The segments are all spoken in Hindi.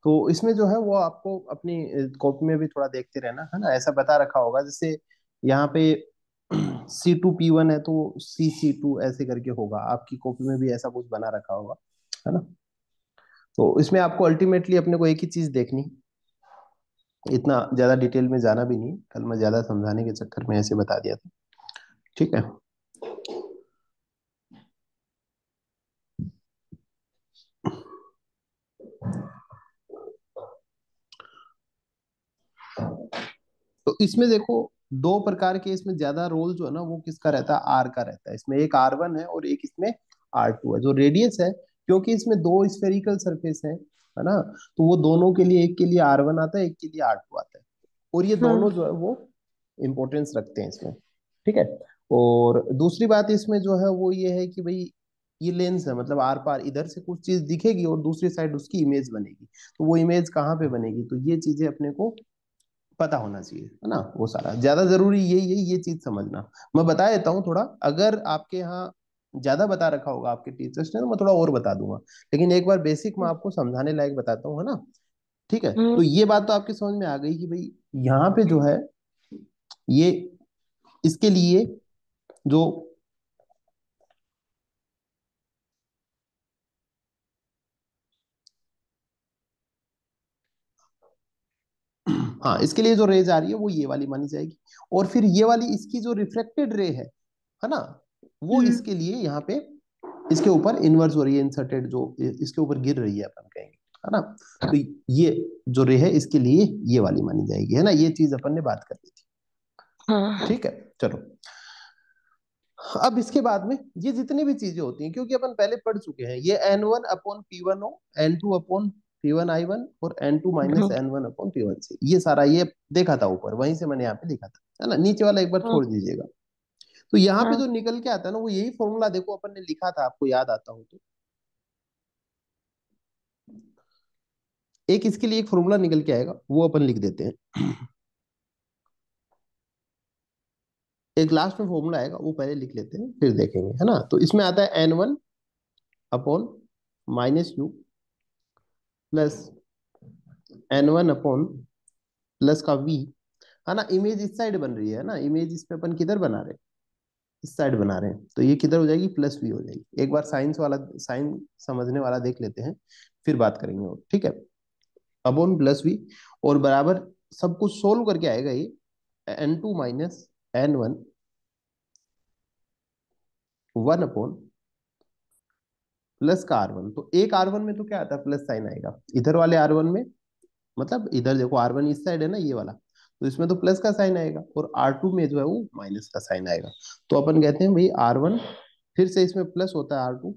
तो इसमें जो है वो आपको अपनी कॉपी में भी थोड़ा देखते रहना, है ना। ऐसा बता रखा होगा जैसे यहाँ पे C2P1 है तो C2 ऐसे करके होगा, आपकी कॉपी में भी ऐसा कुछ बना रखा होगा, है ना। तो इसमें आपको अल्टीमेटली अपने को एक ही चीज देखनी, इतना ज्यादा डिटेल में जाना भी नहीं, कल मैं ज्यादा समझाने के चक्कर में ऐसे बता दिया था, ठीक है। तो इसमें देखो दो प्रकार के, इसमें ज्यादा रोल जो है ना वो किसका रहता है, आर का रहता है। इसमें एक R1 है और एक इसमें R2 है। जो रेडियस है, क्योंकि इसमें दो स्फेरिकल सरफेस है ना, तो वो दोनों के लिए, एक के लिए R1 आता है, एक के लिए R2 आता है, और ये हाँ दोनों जो है वो इंपॉर्टेंस रखते हैं इसमें, ठीक है। और दूसरी बात इसमें जो है वो ये है कि भाई ये लेंस है, मतलब आर पार इधर से कुछ चीज दिखेगी और दूसरी साइड उसकी इमेज बनेगी, तो वो इमेज कहाँ पे बनेगी, तो ये चीजें अपने को पता होना चाहिए, है ना। वो सारा ज्यादा जरूरी यही है, ये चीज समझना। मैं बता देता हूँ थोड़ा, अगर आपके यहाँ ज्यादा बता रखा होगा आपके टीचर्स ने तो मैं थोड़ा और बता दूंगा, लेकिन एक बार बेसिक मैं आपको समझाने लायक बताता हूँ, है ना। ठीक है, तो हाँ ये बात तो आपकी समझ में आ गई कि भाई यहाँ पे जो है ये इसके लिए जो, हाँ इसके लिए जो रेज आ रही है वो ये वाली मानी जाएगी, और फिर ये वाली इसकी जो रिफ्लेक्टेड रे है ना, वो हम्म इसके लिए यहाँ पे इसके ऊपर इन्वर्स हो रही है, इंसर्टेड जो इसके ऊपर गिर रही है अपन कहेंगे, है ना। तो ये जो रे है इसके लिए ये वाली मानी जाएगी, है ना। ये चीज अपन ने बात कर ली थी, हाँ ठीक है। चलो, अब इसके बाद में ये जितनी भी चीजें होती हैं, क्योंकि अपन पहले पढ़ चुके हैं, ये N1/P1 हो, N2/P1I1 और N2 - N1/P1C, ये सारा ये देखा था ऊपर, वहीं से मैंने यहाँ पे लिखा था, है ना। नीचे वाला एक बार हाँ छोड़ दीजिएगा। तो यहाँ पे हाँ जो निकल के आता है ना वो यही फॉर्मूला, देखो अपन ने लिखा था, आपको याद आता हो तो। एक इसके लिए एक फॉर्मूला निकल के आएगा, वो अपन लिख देते हैं। एक लास्ट में फॉर्मूला आएगा, वो पहले लिख लेते हैं फिर देखेंगे, है ना। तो इसमें आता है N1/-U प्लस N1 प्लस का V, है ना। इमेज इस साइड बन रही है ना, इमेज इस पे अपन किधर बना रहे हैं, इस साइड बना रहे हैं, तो ये किधर हो जाएगी, +V हो जाएगी। एक बार साइंस वाला, साइन समझने वाला देख लेते हैं, फिर बात करेंगे, और ठीक है। अपॉन +V, और बराबर सब कुछ सोल्व करके आएगा ये N2 - N1 1 अपॉन प्लस का R1। तो एक R1 में तो क्या आता है, प्लस साइन आएगा, इधर वाले R1 में, मतलब इधर देखो R1 इस साइड है ना, ये वाला, तो इसमें तो प्लस का साइन आएगा, और R2 में जो है वो माइनस का साइन आएगा। तो अपन कहते हैं भाई R1, फिर से इसमें प्लस होता है R2,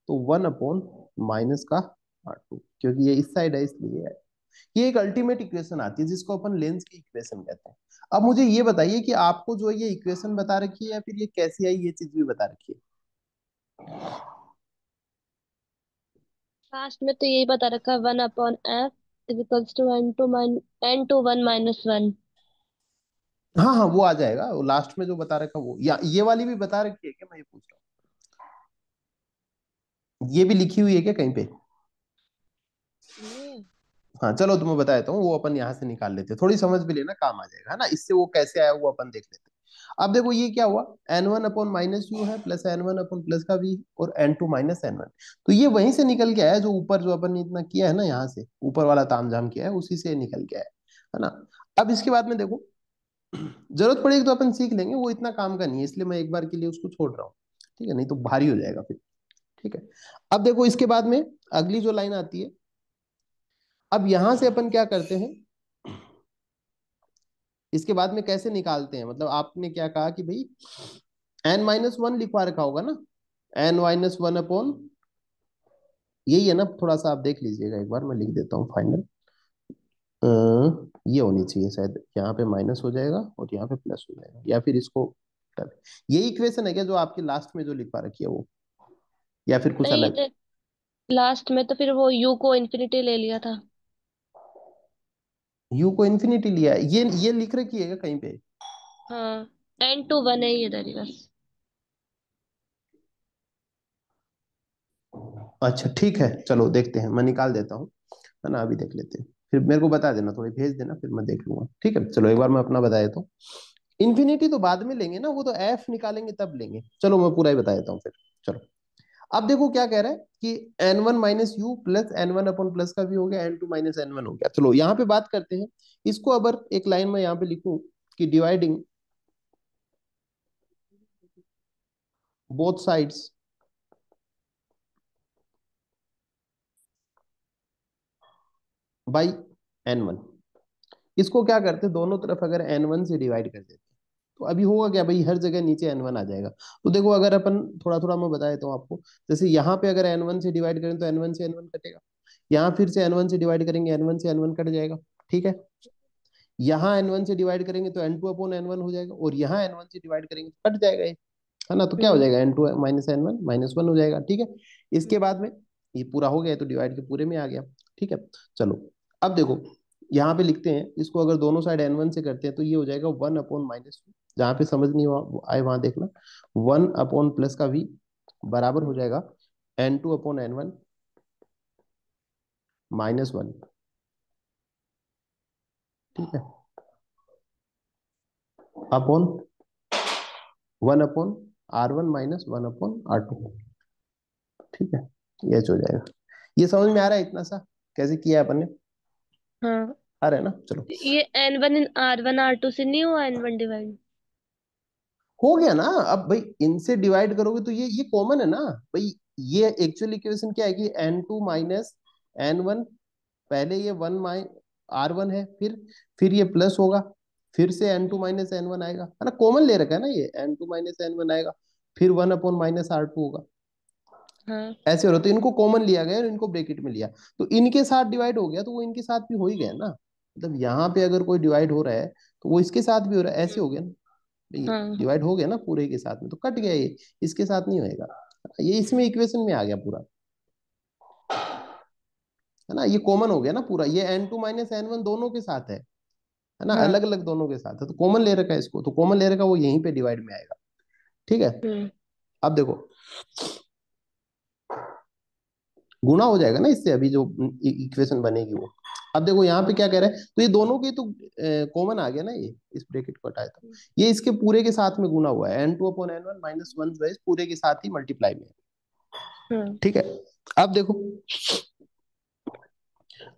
तो 1 अपॉन - का R2, क्योंकि ये इस साइड है इसलिए है। ये एक अल्टीमेट इक्वेशन आती है जिसको अपन लेंस की इक्वेशन कहते हैं। अब मुझे ये बताइए कि आपको जो ये इक्वेशन बता रखी है या फिर ये कैसी आई, ये चीज भी बता रखी है। लास्ट में तो यही बता रखा है 1/f = N2 - N2 1 - 1। हाँ हाँ, वो आ जाएगा, वो लास्ट में जो बता रखा वो, या ये वाली भी बता रखी है क्या, मैं ये पूछ रहा हूँ, ये भी लिखी हुई है क्या कहीं पे। ये हाँ चलो, तुम्हें बता देता हूँ, वो अपन यहाँ से निकाल लेते हैं, थोड़ी समझ भी लेना काम आ जाएगा, है ना। इससे वो कैसे आया वो अपन देख लेते हैं। अब देखो ये क्या हुआ, N1/-U है प्लस N1 अपॉन प्लस का V, और N2 - N1, तो ये वहीं से निकल के आया, जो ऊपर जो अपन ने इतना किया है ना, यहाँ से ऊपर वाला तामझाम किया है, उसी से निकल के आया, है ना। अब इसके बाद में देखो, जरूरत पड़ेगी तो अपन सीख लेंगे, वो इतना काम का नहीं है, इसलिए मैं एक बार के लिए उसको छोड़ रहा हूँ, ठीक है, नहीं तो भारी हो जाएगा फिर, ठीक है। अब देखो इसके बाद में अगली जो लाइन आती है, अब यहां से अपन क्या करते हैं, इसके बाद में कैसे निकालते हैं, मतलब आपने क्या कहा कि भाई N-1 लिखवा रखा होगा ना, N-1 अपॉन, यही है ना, थोड़ा सा आप देख लीजिएगा एक बार, मैं लिख देता हूँ फाइनल। ये होनी चाहिए शायद, यहाँ पे माइनस हो जाएगा और यहाँ पे प्लस हो जाएगा, या फिर इसको यही इक्वेशन है क्या जो आपके लास्ट में जो लिखवा रखी है वो, या फिर कुछ नहीं, अलग। लास्ट में तो फिर वो U को इन्फिनिटी ले लिया था। U को इन्फिनिटी लिया है, ये लिख रखी है क्या कहीं पे। हाँ, N2 1 है ये इधर ही बस। अच्छा ठीक है, चलो देखते हैं, मैं निकाल देता हूँ। है ना, अभी देख लेते हैं, फिर मेरे को बता देना, थोड़ी भेज देना, फिर मैं देख लूंगा। ठीक है, चलो एक बार मैं अपना बता देता हूँ। इन्फिनिटी तो बाद में लेंगे ना, वो तो एफ निकालेंगे तब लेंगे। चलो मैं पूरा ही बता देता हूँ फिर। चलो, अब देखो क्या कह रहा है कि n one minus u plus n one upon plus का भी हो गया, N two minus n one हो गया। चलो यहाँ पे बात करते हैं इसको। अगर एक लाइन में यहाँ पे लिखूं कि dividing both sides by n one, इसको क्या करते हैं, दोनों तरफ अगर एन वन से डिवाइड कर देते हैं, तो अभी होगा क्या भाई, हर जगह नीचे एन वन आ जाएगा। तो देखो अगर अपन थोड़ा थोड़ा मैं बता देता हूँ आपको, जैसे यहाँ पे अगर एन वन से डिवाइड करें तो एन वन से एन वन कटेगा, यहाँ फिर से एन वन से डिवाइड करेंगे, एन वन से एन वन कट जाएगा। ठीक है, यहाँ एन वन से डिवाइड करेंगे तो n two upon N one हो जाएगा, और यहाँ एन वन से डिवाइड करेंगे तो कट जाएगा ये, है ना। तो क्या हो हम्म जाएगा, n two minus n one minus one हो जाएगा। ठीक है, इसके बाद में ये पूरा हो गया तो डिवाइड के पूरे में आ गया। ठीक है, चलो अब देखो यहाँ पे लिखते हैं इसको, अगर दोनों साइड एन वन से करते हैं तो ये हो जाएगा वन अपॉन माइनस टू, जहाँ पे समझ नहीं आए वहां देखना, वन अपॉन प्लस का वी बराबर हो जाएगा n two upon N one minus one. ठीक है, upon one upon R one minus one upon R two. ठीक है, ये हो जाएगा। ये समझ में आ रहा है इतना सा कैसे किया है अपन ने, हाँ। आ रहा है ना। चलो ये N1 R1 R2 से नहीं हुआ N1 डिवाइड? हो गया ना। अब भाई इनसे डिवाइड करोगे तो ये कॉमन है ना भाई। ये एक्चुअल इक्वेशन क्या है कि n two minus n one, पहले ये वन माइ आर वन है, फिर ये प्लस होगा, फिर से n two minus n one आएगा, है ना, कॉमन ले रखा है ना, ये n two minus n one आएगा, फिर one upon minus R two होगा। हाँ। ऐसे हो रहा, तो इनको कॉमन लिया गया और इनको ब्रैकेट में लिया, तो इनके साथ डिवाइड हो गया तो वो इनके साथ भी हो ही गया ना। मतलब यहाँ पे अगर कोई डिवाइड हो रहा है तो वो इसके साथ भी हो रहा है, ऐसे हो गया ना। हाँ। डिवाइड हो गया ना पूरे के साथ में, तो कट गया ये, इसके साथ नहीं होएगा। ये इसमें इक्वेशन में आ गया पूरा, है ना, ये कॉमन हो गया ना पूरा, ये n two minus n one दोनों के साथ है ना, हाँ। अलग अलग दोनों के साथ है, तो कॉमन ले रखा है इसको, तो कॉमन ले रखा वो यहीं पे डिवाइड में आएगा। ठीक है, हम्म अब देखो गुना हो जाएगा ना इससे, अभी जो इक्वेशन बनेगी वो। अब देखो यहाँ पे क्या कह रहा है, तो ये दोनों के तो कॉमन आ गया ना, ये इस ब्रैकेट को हटाया था, ये इसके पूरे के साथ में गुना हुआ है, n two upon N one minus one जो है इस पूरे के साथ ही मल्टीप्लाई में है। हम्म ठीक है, अब देखो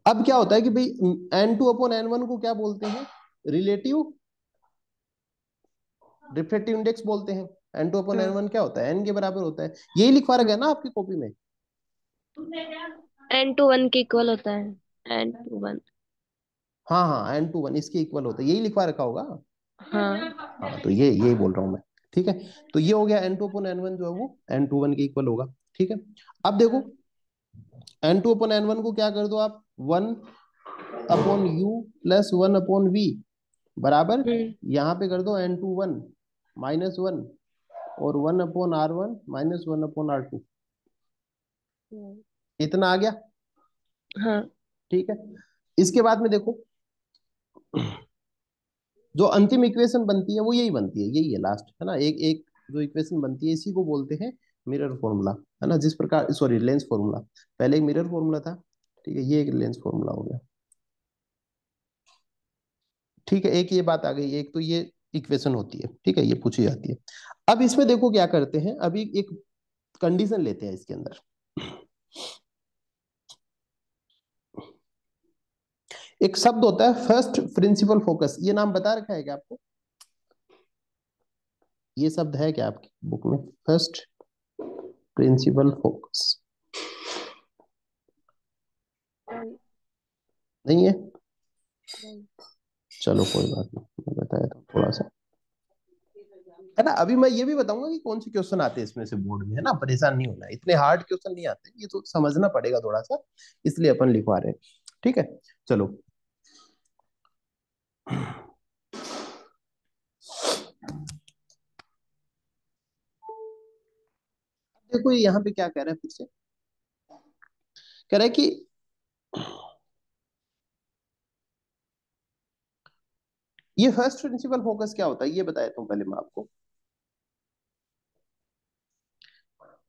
अब क्या होता है कि भाई n two upon N one को क्या बोलते हैं, रिलेटिव रिफ्रेक्टिव इंडेक्स बोलते हैं। N two upon n hmm one क्या होता है, एन के बराबर होता है, यही लिखवा रखा है ना आपकी कॉपी में। N2 1 के इक्वल होता है N2 1। हाँ हाँ, एन टू वन इसके इक्वल होता है, यही लिखवा रखा होगा। हाँ। हाँ तो ये यही बोल रहा हूँ मैं। ठीक है, तो ये हो गया N two upon N one जो है वो एन टू वन के इक्वल होगा। ठीक है, अब देखो हाँ। N two upon N one को क्या कर दो आप, one upon U plus one upon V बराबर, हम्म यहाँ पे कर दो N two one minus one, और one upon R one minus one upon R two, हम्म, इतना आ गया। हाँ। ठीक है, इसके बाद में देखो जो अंतिम इक्वेशन बनती है वो यही बनती है, यही है लास्ट, है ना, एक एक जो इक्वेशन बनती है इसी को बोलते हैं मिरर फॉर्मूला, है ना, जिस प्रकार, सॉरी लेंस फॉर्मूला, पहले एक मिरर फॉर्मूला था। ठीक है, ये एक लेंस फॉर्मूला हो गया। ठीक है, एक ये बात आ गई, एक तो ये इक्वेशन होती है, ठीक है, ये पूछी जाती है। अब इसमें देखो क्या करते हैं, अभी एक कंडीशन लेते हैं इसके अंदर। एक शब्द होता है फर्स्ट प्रिंसिपल फोकस, ये नाम बता रखा है क्या आपको, ये शब्द है क्या आपकी बुक में, फर्स्ट प्रिंसिपल फोकस, नहीं। नहीं है। नहीं। चलो कोई बात नहीं, मैं बताया था थोड़ा सा, है ना। अभी मैं ये भी बताऊंगा कि कौन से क्वेश्चन आते हैं इसमें से बोर्ड में, है ना, परेशान नहीं होना, इतने हार्ड क्वेश्चन नहीं आते, ये तो समझना पड़ेगा थोड़ा सा, इसलिए अपन लिखवा रहे हैं। ठीक है, चलो देखो ये यहाँ पे क्या कह रहा है, फिर से कह रहा है कि ये फर्स्ट प्रिंसिपल फोकस क्या होता है, ये बताया था पहले मैं आपको।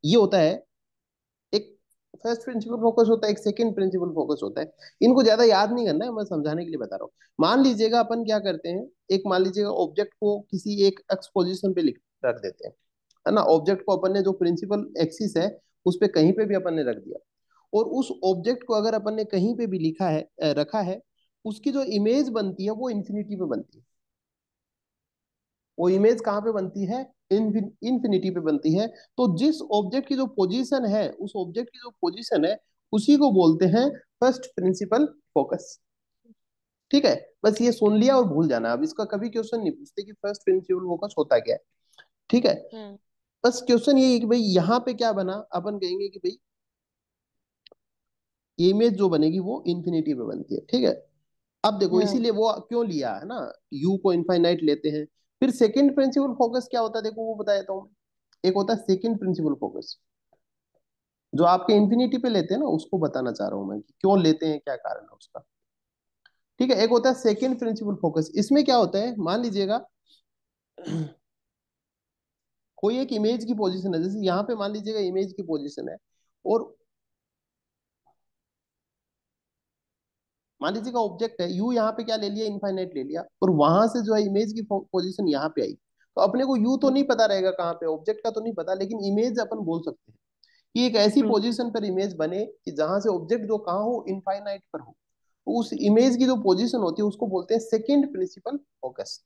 ये होता है एक फर्स्ट प्रिंसिपल फोकस होता है, एक सेकंड प्रिंसिपल फोकस होता है। इनको ज्यादा याद नहीं करना है, मैं समझाने के लिए बता रहा हूँ। मान लीजिएगा अपन क्या करते हैं, एक मान लीजिएगा ऑब्जेक्ट को किसी एक एक्स पोजीशन पे लिख रख देते हैं, है ना। ऑब्जेक्ट को अपन ने जो प्रिंसिपल एक्सिस है उस पे कहीं पे भी अपन ने रख दिया, और उस ऑब्जेक्ट को अगर अपन ने कहीं पे भी लिखा है रखा है, उसकी जो इमेज बनती है वो इंफिनिटी पे बनती है। वो इमेज कहाँ पे बनती है, इंफिनिटी पे बनती है। तो जिस ऑब्जेक्ट की जो पोजीशन है, उस ऑब्जेक्ट की जो पोजीशन है, उसी को बोलते हैं फर्स्ट प्रिंसिपल फोकस। ठीक है, बस ये सुन लिया और भूल जाना। अब इसका कभी क्वेश्चन नहीं पूछते कि फर्स्ट प्रिंसिपल फोकस होता क्या है। ठीक है, हम्म। बस क्वेश्चन ये है कि भाई यहाँ पे क्या बना, अपन कहेंगे कि भाई ये इमेज जो बनेगी वो इंफिनिटी पे बनती है। ठीक है, अब देखो हाँ। इसीलिए वो क्यों लिया है ना, यू को इनफाइनाइट लेते हैं। फिर सेकंड प्रिंसिपल फोकस क्या होता है, देखो वो बता देता हूँ। एक होता है सेकंड प्रिंसिपल फोकस, जो आपके इंफिनिटी पे लेते हैं ना, उसको बताना चाह रहा हूं मैं कि क्यों लेते हैं, क्या कारण है उसका। ठीक है, एक होता है सेकंड प्रिंसिपल फोकस। इसमें क्या होता है, मान लीजिएगा कोई एक इमेज की पोजीशन है, जैसे यहाँ पे मान लीजिएगा इमेज की पोजीशन है, और मान लीजिएगा ऑब्जेक्ट है यू, यहाँ पे क्या ले लिया, इनफाइनाइट ले लिया, और वहां से जो है इमेज की पोजीशन यहाँ पे आई। तो अपने को यू तो हम्म। नहीं पता रहेगा कहाँ पे, ऑब्जेक्ट का तो नहीं पता, लेकिन इमेज अपन बोल सकते हैं कि एक ऐसी हम्म। पोजीशन पर इमेज बने कि जहां से ऑब्जेक्ट जो कहाँ हो, इनफाइनाइट पर हो। तो उस इमेज की जो पोजीशन होती है उसको बोलते हैं सेकंड प्रिंसिपल फोकस।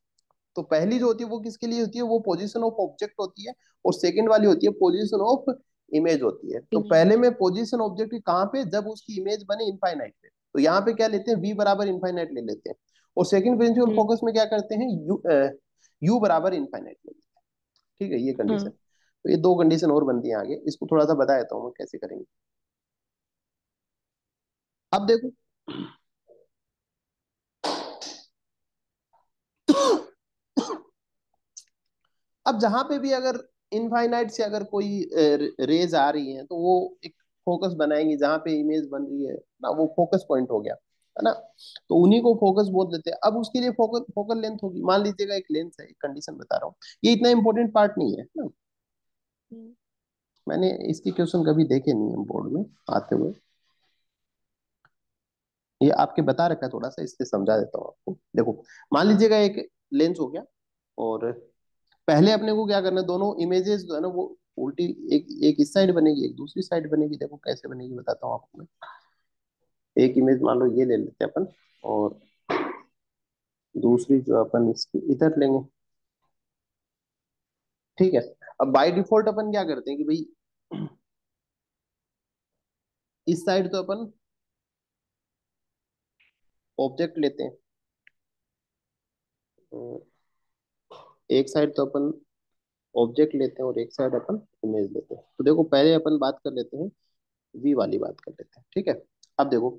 तो पहली जो होती है वो किसके लिए होती है, वो पोजीशन ऑफ ऑब्जेक्ट होती है, और सेकंड वाली होती है पोजीशन ऑफ इमेज होती है। तो इमेज। पहले में पोजीशन ऑब्जेक्ट की कहाँ पे, जब उसकी इमेज बने इनफाइनाइट पे, तो यहाँ पे क्या लेते हैं, वी बराबर इनफाइनाइट ले लेते हैं। और सेकंड प्रिंसिपल हम्म। फोकस में क्या करते हैं, यू बराबर इनफाइनाइट ले लेते हैं। ठीक है, ये कंडीशन। हम्म। तो ये दो कंडीशन और बनती है आगे, इसको थोड़ा सा बता देता हूँ मैं कैसे करेंगे। अब देखो अब जहां पे भी अगर इनफाइनाइट से अगर कोई रेज आ रही है, तो वो एक फोकस बनाएंगे, जहां पे इमेज बन रही है ना, वो फोकस पॉइंट हो गया, है ना। तो उन्हीं को फोकस बोल देते हैं। अब उसके लिए फोकस फोकल लेंथ होगी, मान लीजिएगा एक लेंथ है, एक कंडीशन बता रहा हूँ, ये इतना इंपॉर्टेंट पार्ट नहीं है ना। हम्म। मैंने इसके क्वेश्चन कभी देखे नहीं है बोर्ड में आते हुए, ये आपके बता रखा है थोड़ा सा, इसलिए समझा देता हूँ आपको। देखो, मान लीजिएगा एक लेंस हो गया, और पहले अपने को क्या करना है, दोनों इमेजेस जो है ना वो उल्टी, एक एक इस साइड बनेगी, एक दूसरी साइड बनेगी। देखो कैसे बनेगी बताता हूँ आपको मैं। एक इमेज मान लो ये ले लेते हैं अपन, और दूसरी जो अपन इसकी इधर लेंगे। ठीक है, अब बाय डिफॉल्ट अपन क्या करते हैं कि भाई इस साइड तो अपन ऑब्जेक्ट लेते हैं, अ, एक साइड तो अपन ऑब्जेक्ट लेते हैं और एक साइड अपन इमेज लेते हैं। तो देखो पहले अपन बात कर लेते हैं, वी वाली बात कर लेते हैं। ठीक है, अब देखो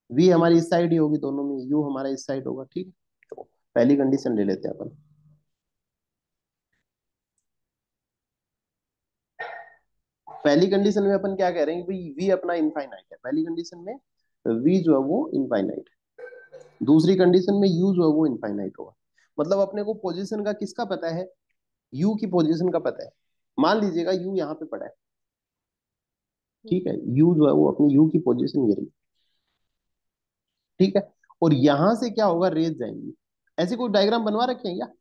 वी हमारी इस साइड ही होगी दोनों में, यू हमारा इस साइड होगा। ठीक है, तो पहली कंडीशन ले लेते हैं अपन। पहली कंडीशन में अपन क्या कह रहे हैं कि भाई वी अपना इनफाइनाइट है, पहली कंडीशन में वी जो है वो इनफाइनाइट है, दूसरी कंडीशन में यू जो है वो इनफाइनाइट होगा। मतलब अपने को पोजीशन का किसका पता है, यू की पोजीशन का पता है। मान लीजिएगा यू यहाँ पे पड़ा है, हम्म। ठीक है, यू जो है वो अपनी यू की पोजीशन ये रही। ठीक है, और यहां से क्या होगा, रेज जाएंगी। ऐसे कोई डायग्राम बनवा रखे हैं क्या,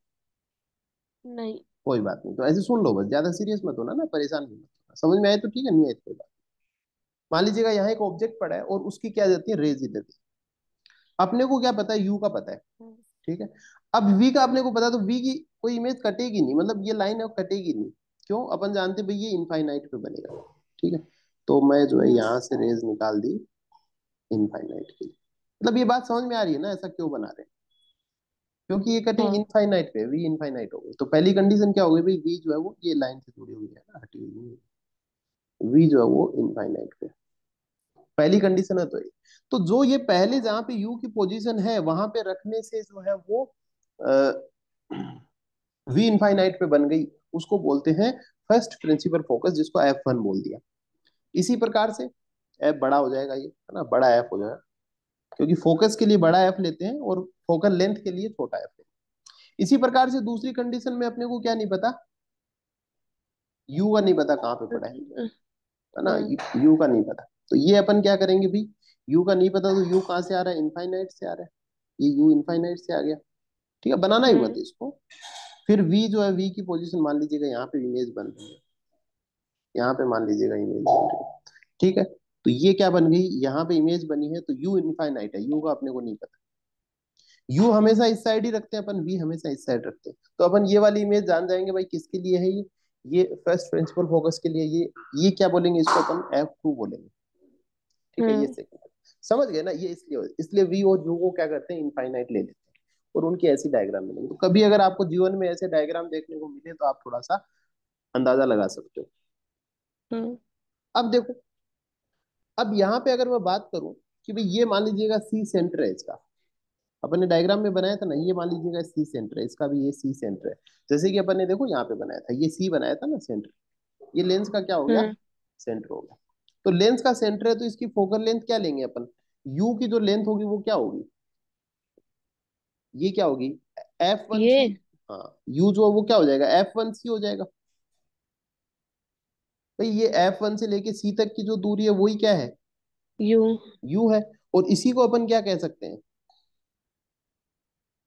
नहीं। कोई बात नहीं, तो ऐसे सुन लो बस, ज्यादा सीरियस मत होना ना, परेशान भी मत होना। समझ में आए तो ठीक है, नहीं आए तो कोई बात। मान लीजिएगा यहाँ एक ऑब्जेक्ट पड़ा है और उसकी क्या जाती है, रेज इधर दी। अपने को क्या पता है, यू का पता है। हम्म। ठीक है, अब वी का अपने को पता है, तो वी की कोई इमेज कटेगी नहीं, मतलब ये लाइन है वो कटेगी नहीं। क्यों, अपन जानते हैं भाई ये इनफाइनाइट पे बनेगा। ठीक है, तो मैं जो है हम्म। यहाँ से रेज निकाल दी इनफाइनाइट की। मतलब ये बात समझ में आ रही है ना, ऐसा क्यों बना रहे हैं, क्योंकि ये कटिंग हाँ। इनफाइनाइट पे, वी इनफाइनाइट हो गई। तो पहली कंडीशन क्या हो गई भाई, वी जो है वो ये लाइन से जुड़ी हुई है ना, हटी हुई नहीं है, वी जो है वो इनफाइनाइट पे, पहली कंडीशन है। तो ये, तो जो ये पहले जहां पे यू की पोजीशन है वहां पे रखने से जो है वो वी इनफाइनाइट पे बन गई, उसको बोलते हैं फर्स्ट प्रिंसिपल फोकस, जिसको F1 बोल दिया। इसी प्रकार से एफ बड़ा हो जाएगा, ये है ना, बड़ा एफ हो जाएगा, क्योंकि फोकस के लिए बड़ा एफ लेते हैं और फोकल लेंथ के लिए छोटा एफ लेते हैं। इसी प्रकार से दूसरी कंडीशन में अपने को क्या नहीं पता, यू का नहीं पता कहाँ पे पड़ा हम्म। है ना, यू का नहीं पता। तो ये अपन क्या करेंगे भाई, यू का नहीं पता तो यू कहाँ से आ रहा है, इनफाइनाइट से आ रहा है, ये यू इनफाइनाइट से आ गया। ठीक है, बनाना ही मत हम्म। इसको। फिर वी जो है, वी की पोजीशन मान लीजिएगा यहाँ पे इमेज बन रही है, यहाँ पे मान लीजिएगा इमेज बन रही है। ठीक है, तो ये क्या बन गई, यहाँ पे इमेज बनी है, तो यू इनफाइनाइट है, यू का अपने को नहीं पता। यू हमेशा इस साइड ही रखते हैं अपन, वी हमेशा इस साइड रखते हैं, तो अपन ये वाली इमेज जान जाएंगे भाई किसके लिए है ये फर्स्ट प्रिंसिपल फोकस के लिए, ये क्या बोलेंगे इसको अपन, F2 बोलेंगे। ठीक है, ये हम्म। सेकंड, समझ गए ना, ये इसलिए इसलिए वी और यू को क्या करते हैं, इनफाइनाइट ले लेते हैं, और उनकी ऐसी डायग्राम मिलेंगे। तो कभी अगर आपको जीवन में ऐसे डायग्राम देखने को मिले तो आप थोड़ा सा अंदाजा लगा सकते हो। हम्म। अब देखो, अब यहाँ पे अगर मैं बात करूं कि भाई ये मान लीजिएगा सी सेंटर है इसका, अपन ने डायग्राम में बनाया था ना, ये मान लीजिएगा सी सेंटर है इसका भी, ये सी सेंटर है। जैसे कि अपन ने देखो यहाँ पे बनाया था, ये सी बनाया था ना सेंटर, ये लेंस का क्या हो गया, हम्म। सेंटर हो गया। तो लेंस का सेंटर है तो इसकी फोकल लेंथ क्या लेंगे अपन, यू की जो लेंथ होगी वो क्या होगी, ये क्या होगी, F1C। ये हाँ, यू जो है वो क्या हो जाएगा, F1C हो जाएगा। भाई ये F1 से लेके सी तक की जो दूरी है वही क्या है, यू। यू है। और इसी को अपन क्या कह सकते हैं,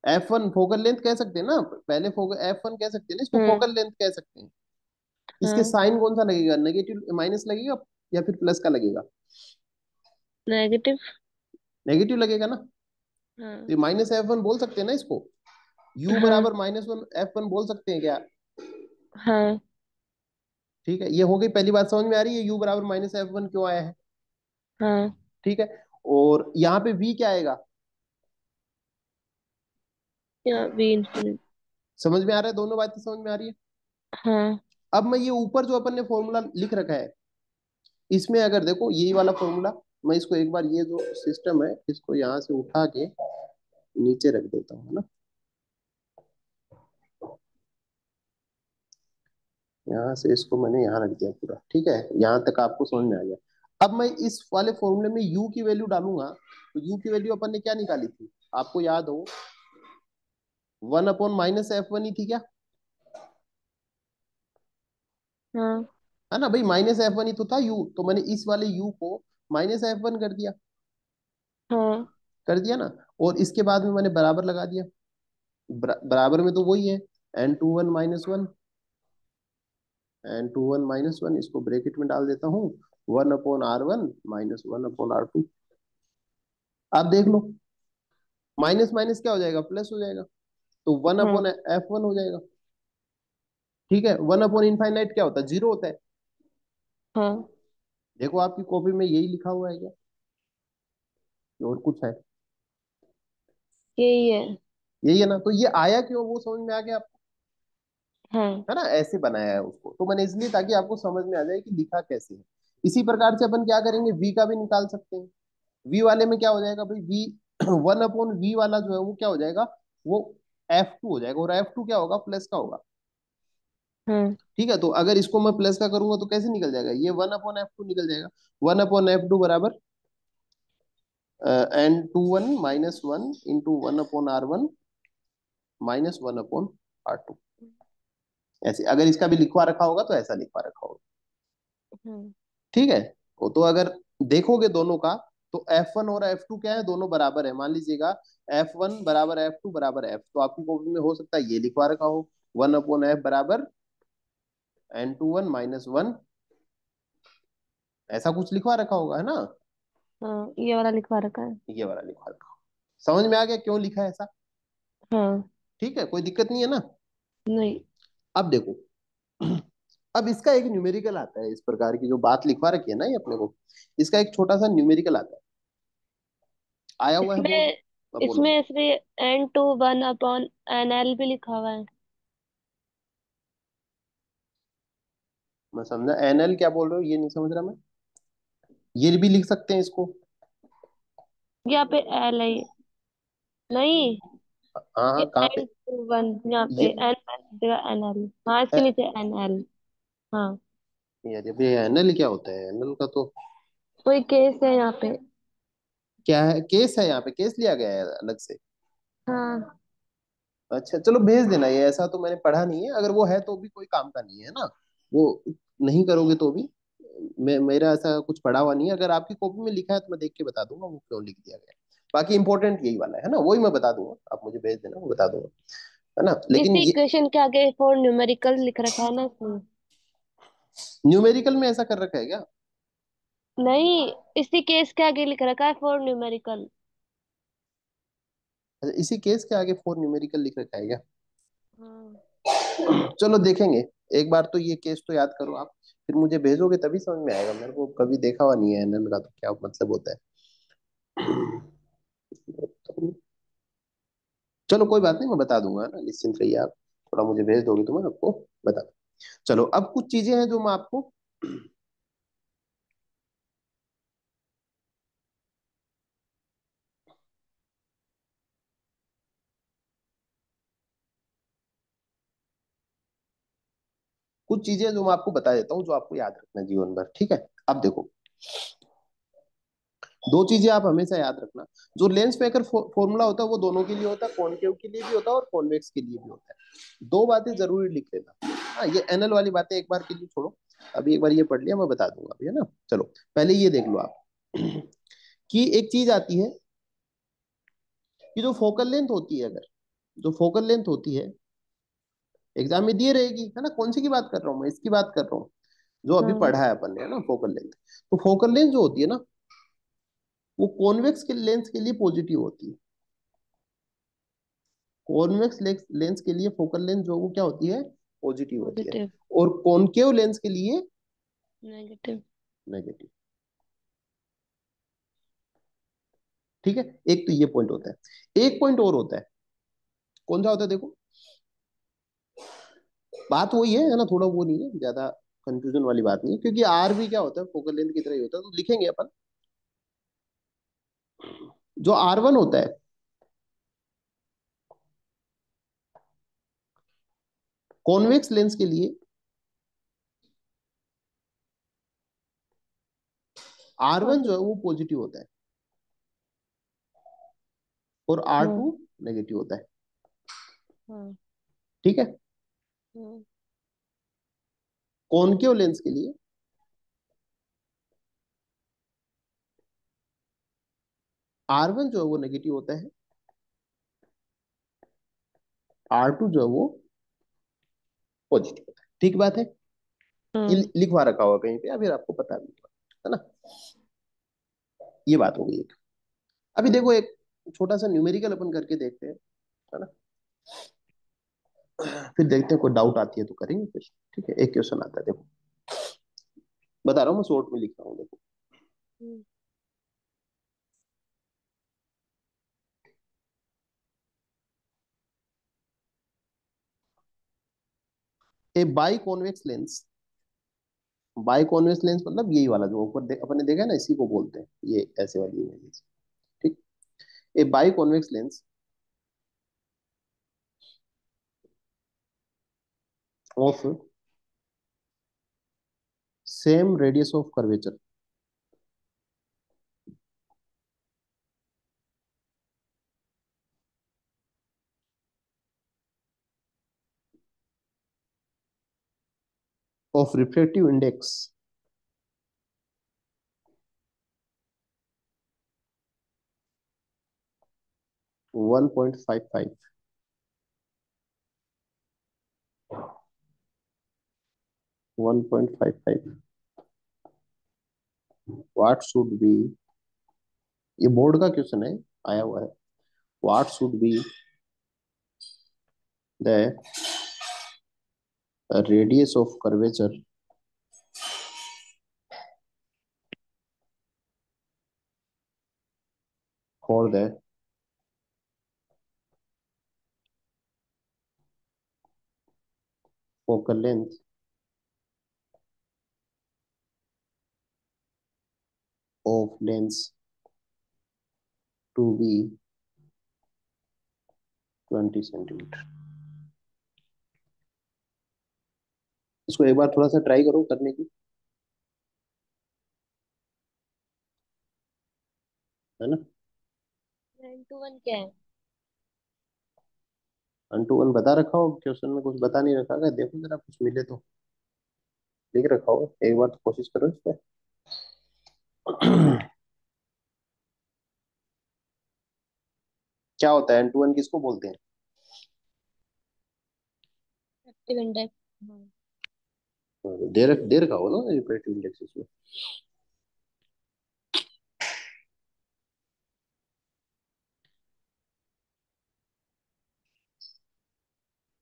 F1 फोकल लेंथ कह सकते हैं ना, पहले फोकल F1 कह सकते हैं ना, इसको हम्म। फोकल लेंथ कह सकते हैं। इसके हाँ। साइन कौन सा लगेगा, नेगेटिव माइनस लगेगा या फिर प्लस का लगेगा, नेगेटिव। नेगेटिव लगेगा ना। हाँ। तो -F1 बोल सकते हैं ना इसको, u हाँ। बराबर -1 F1 बोल सकते हैं क्या। हाँ। ठीक है, ये हो गई पहली बात, समझ में आ रही है u बराबर -F1 क्यों आया है। हाँ। ठीक है, और यहाँ पे v क्या आएगा, या वी इंफिनिटी। समझ में आ रहा है, दोनों बातें समझ में आ रही है। हाँ। अब मैं ये ऊपर जो अपन ने फॉर्मूला लिख रखा है, इसमें अगर देखो यही वाला फॉर्मूला, मैं इसको एक बार ये जो सिस्टम है इसको यहाँ से उठा के नीचे रख देता हूँ, है ना। यहाँ से इसको मैंने यहाँ रख दिया पूरा, ठीक है, यहाँ तक आपको समझ में आ गया। अब मैं इस वाले फॉर्मूले में u की वैल्यू डालूंगा, तो u की वैल्यू अपन ने क्या निकाली थी, आपको याद हो, 1/-F1 ही थी क्या, हाँ। है ना भाई, -F1 ही तो था u, तो मैंने इस वाले u को -F1 कर दिया, हाँ। ना। और इसके बाद में मैंने बराबर लगा दिया, बराबर में तो वही है, n21 - 1, n21 - 1, इसको ब्रैकेट में डाल देता हूँ, 1/R1 -1/R2। आप देख लो, माइनस माइनस क्या हो जाएगा, प्लस हो जाएगा, तो वन हाँ। अपॉन एफ वन हो जाएगा। ठीक है, 1/इनफाइनाइट क्या होता है, जीरो होता है। हाँ। देखो आपकी कॉपी में यही लिखा हुआ है क्या, कि और कुछ है, यही है। यही है ना, तो ये आया क्यों वो समझ में आ गया आपको, हाँ। है ना, ऐसे बनाया है उसको, तो मैंने इसलिए ताकि आपको समझ में आ जाए कि लिखा कैसे है। इसी प्रकार से अपन क्या करेंगे, वी का भी निकाल सकते हैं। वी वाले में क्या हो जाएगा भाई, वी 1/V वाला जो है वो क्या हो जाएगा, वो F2 हो जाएगा, और F2 क्या होगा, प्लस का होगा। हाँ। ठीक है, तो अगर इसको मैं प्लस का करूंगा तो कैसे निकल जाएगा, ये 1/F2 निकल जाएगा, 1/F2 बराबर n21 - 1 इंटू 1/R1 -1/R2। ऐसे अगर इसका भी लिखवा रखा होगा तो ऐसा लिखवा रखा होगा। हाँ। ठीक है, तो अगर देखोगे दोनों का, तो F1 और F2 क्या है, दोनों बराबर है, मान लीजिएगा F1 बराबर F2 बराबर F, तो आपकी कॉपी में हो सकता है ये लिखवा रखा हो, 1/F बराबर n21 - 1, ऐसा कुछ लिखवा रखा होगा, है ना। हाँ, ये वाला लिखवा रखा है। ये वाला लिखवा रखा हो, समझ में आ गया क्यों लिखा है ऐसा। हाँ। ठीक है, कोई दिक्कत नहीं है ना। नहीं। अब देखो, अब इसका एक न्यूमेरिकल आता है, इस प्रकार की जो बात लिखवा रखी है ना ये अपने को, इसका एक छोटा सा न्यूमेरिकल आता है, आया हुआ है बोर्ड, इसमें बोलो। इसमें इसलिए n2 1/NL भी लिखा हुआ है। मैं समझा, एनएल क्या बोल रहे हो ये नहीं समझ रहा मैं, ये भी लिख सकते हैं इसको। यहाँ पे एल है। नहीं, हाँ ये हाँ, कहाँ पे, n2 1, यहाँ पे ये NL। हाँ, इसके नीचे NL। हाँ। यार ये एनएल क्या होता है, एनएल का तो कोई केस है यहाँ पे। क्या है, केस है, यहाँ पे केस लिया गया है अलग से। हाँ। अच्छा चलो भेज देना, ये ऐसा तो मैंने पढ़ा नहीं है, अगर वो है तो भी कोई काम का नहीं है ना। वो नहीं करोगे तो भी मेरा ऐसा कुछ पढ़ा हुआ नहीं है। अगर आपकी कॉपी में लिखा है तो मैं देख के बता दूंगा वो क्यों लिख दिया गया है। बाकी इंपॉर्टेंट यही वाला है ना, वही मैं बता दूंगा, आप मुझे भेज देना, वो बता दूंगा, है ना। लेकिन इसी ये इक्वेशन के आगे फॉर न्यूमेरिकल लिख रखा है ना इसमें। न्यूमेरिकल में ऐसा कर रखा है क्या? नहीं, इसी केस के आगे लिख रखा है फॉर न्यूमेरिकल। अच्छा, इसी केस के आगे फोर न्यूमेरिकल लिख रखा है क्या? हाँ। चलो देखेंगे। एक बार तो ये केस तो याद करो आप, फिर मुझे भेजोगे तभी समझ में आएगा। मेरे को कभी देखा हुआ नहीं है एनन का, तो क्या मतलब होता है। चलो कोई बात नहीं, मैं बता दूंगा, है ना, निश्चिंत रहिए आप। थोड़ा मुझे भेज दोगे तो मैं आपको बता दूं। चलो अब कुछ चीजें हैं जो मैं आपको कुछ चीजें जो मैं आपको बता देता हूँ, जो आपको याद रखना है जीवन भर, ठीक है। अब देखो, दो चीजें आप हमेशा याद रखना। जो लेंस मेकर फॉर्मूला होता है वो दोनों के लिए होता है, कॉनकेव के लिए भी होता है और कॉन्वेक्स के लिए भी होता है। दो बातें हम्म। जरूरी लिख लेना। हाँ, ये एनएल वाली बातें एक बार के लिए छोड़ो, अभी एक बार ये पढ़ लिया, मैं बता दूंगा अभी, है ना। चलो पहले ये देख लो आप कि एक चीज आती है कि जो फोकल लेंथ होती है, अगर जो फोकल लेंथ होती है एग्जाम में दिए रहेगी, है ना। कौन सी की बात कर रहा हूँ मैं, इसकी बात कर रहा हूँ जो अभी हाँ। पढ़ा है अपन ने, है ना, फोकल लेंथ। तो फोकल लेंथ जो होती है ना, वो कॉन्वेक्स के लेंस के लिए पॉजिटिव होती है। कॉन्वेक्स लेंस के लिए फोकल लेंथ जो वो क्या होती है, पॉजिटिव होती है। पॉजिटिव। और कॉनकेव लेंस के लिए नेगेटिव। नेगेटिव। ठीक है, एक तो ये पॉइंट होता है। एक पॉइंट और होता है, कौन सा होता है देखो, बात वही है ना, थोड़ा वो नहीं है ज्यादा, कंफ्यूजन वाली बात नहीं है, क्योंकि आर भी क्या होता है, फोकल लेंथ की तरह ही होता है, तो लिखेंगे अपन। जो R1 होता है, कॉन्वेक्स लेंस के लिए R1 जो है पॉजिटिव। वो पॉजिटिव होता है और R2 हाँ। नेगेटिव होता है। हाँ। ठीक है। हाँ। कॉनकेव लेंस के लिए R1 जो है वो नेगेटिव होता है, R2 जो है वो पॉजिटिव होता है। ठीक बात है। ये हाँ। लिखवा रखा होगा कहीं पे या फिर आपको पता भी होगा, है ना। ये बात हो गई एक। अभी देखो एक छोटा सा न्यूमेरिकल अपन करके देखते हैं, है ना। फिर देखते हैं कोई डाउट आती है तो करेंगे फिर। ठीक है, एक क्वेश्चन आता है देखो, बता रहा हूँ मैं, शॉर्ट में लिख रहा हूँ देखो। हम्म। A biconvex lens, biconvex lens मतलब यही वाला जो ऊपर अपन ने देखा है ना, इसी को बोलते हैं, ये ऐसे वाली इमेज। ठीक। A biconvex lens of same radius of curvature of refractive index 1.55, 1.55, what should be, ये बोर्ड का क्वेश्चन है, आया हुआ है। What should be the radius of curvature for the focal length of lens to be 20 centimetre. इसको एक बार थोड़ा सा ट्राई करो करने की, है ना। 9 to 1 क्या है? 1 to 1 बता रखा हो क्वेश्चन में, कुछ बता नहीं रखा है, देखो जरा कुछ मिले तो। लिख रखा हो, एक बार तो कोशिश करो इस पे। क्या होता है N2N, किसको बोलते हैं? Active index. दे रखा हो ना रिपीटेटिव इंडेक्स इसमें।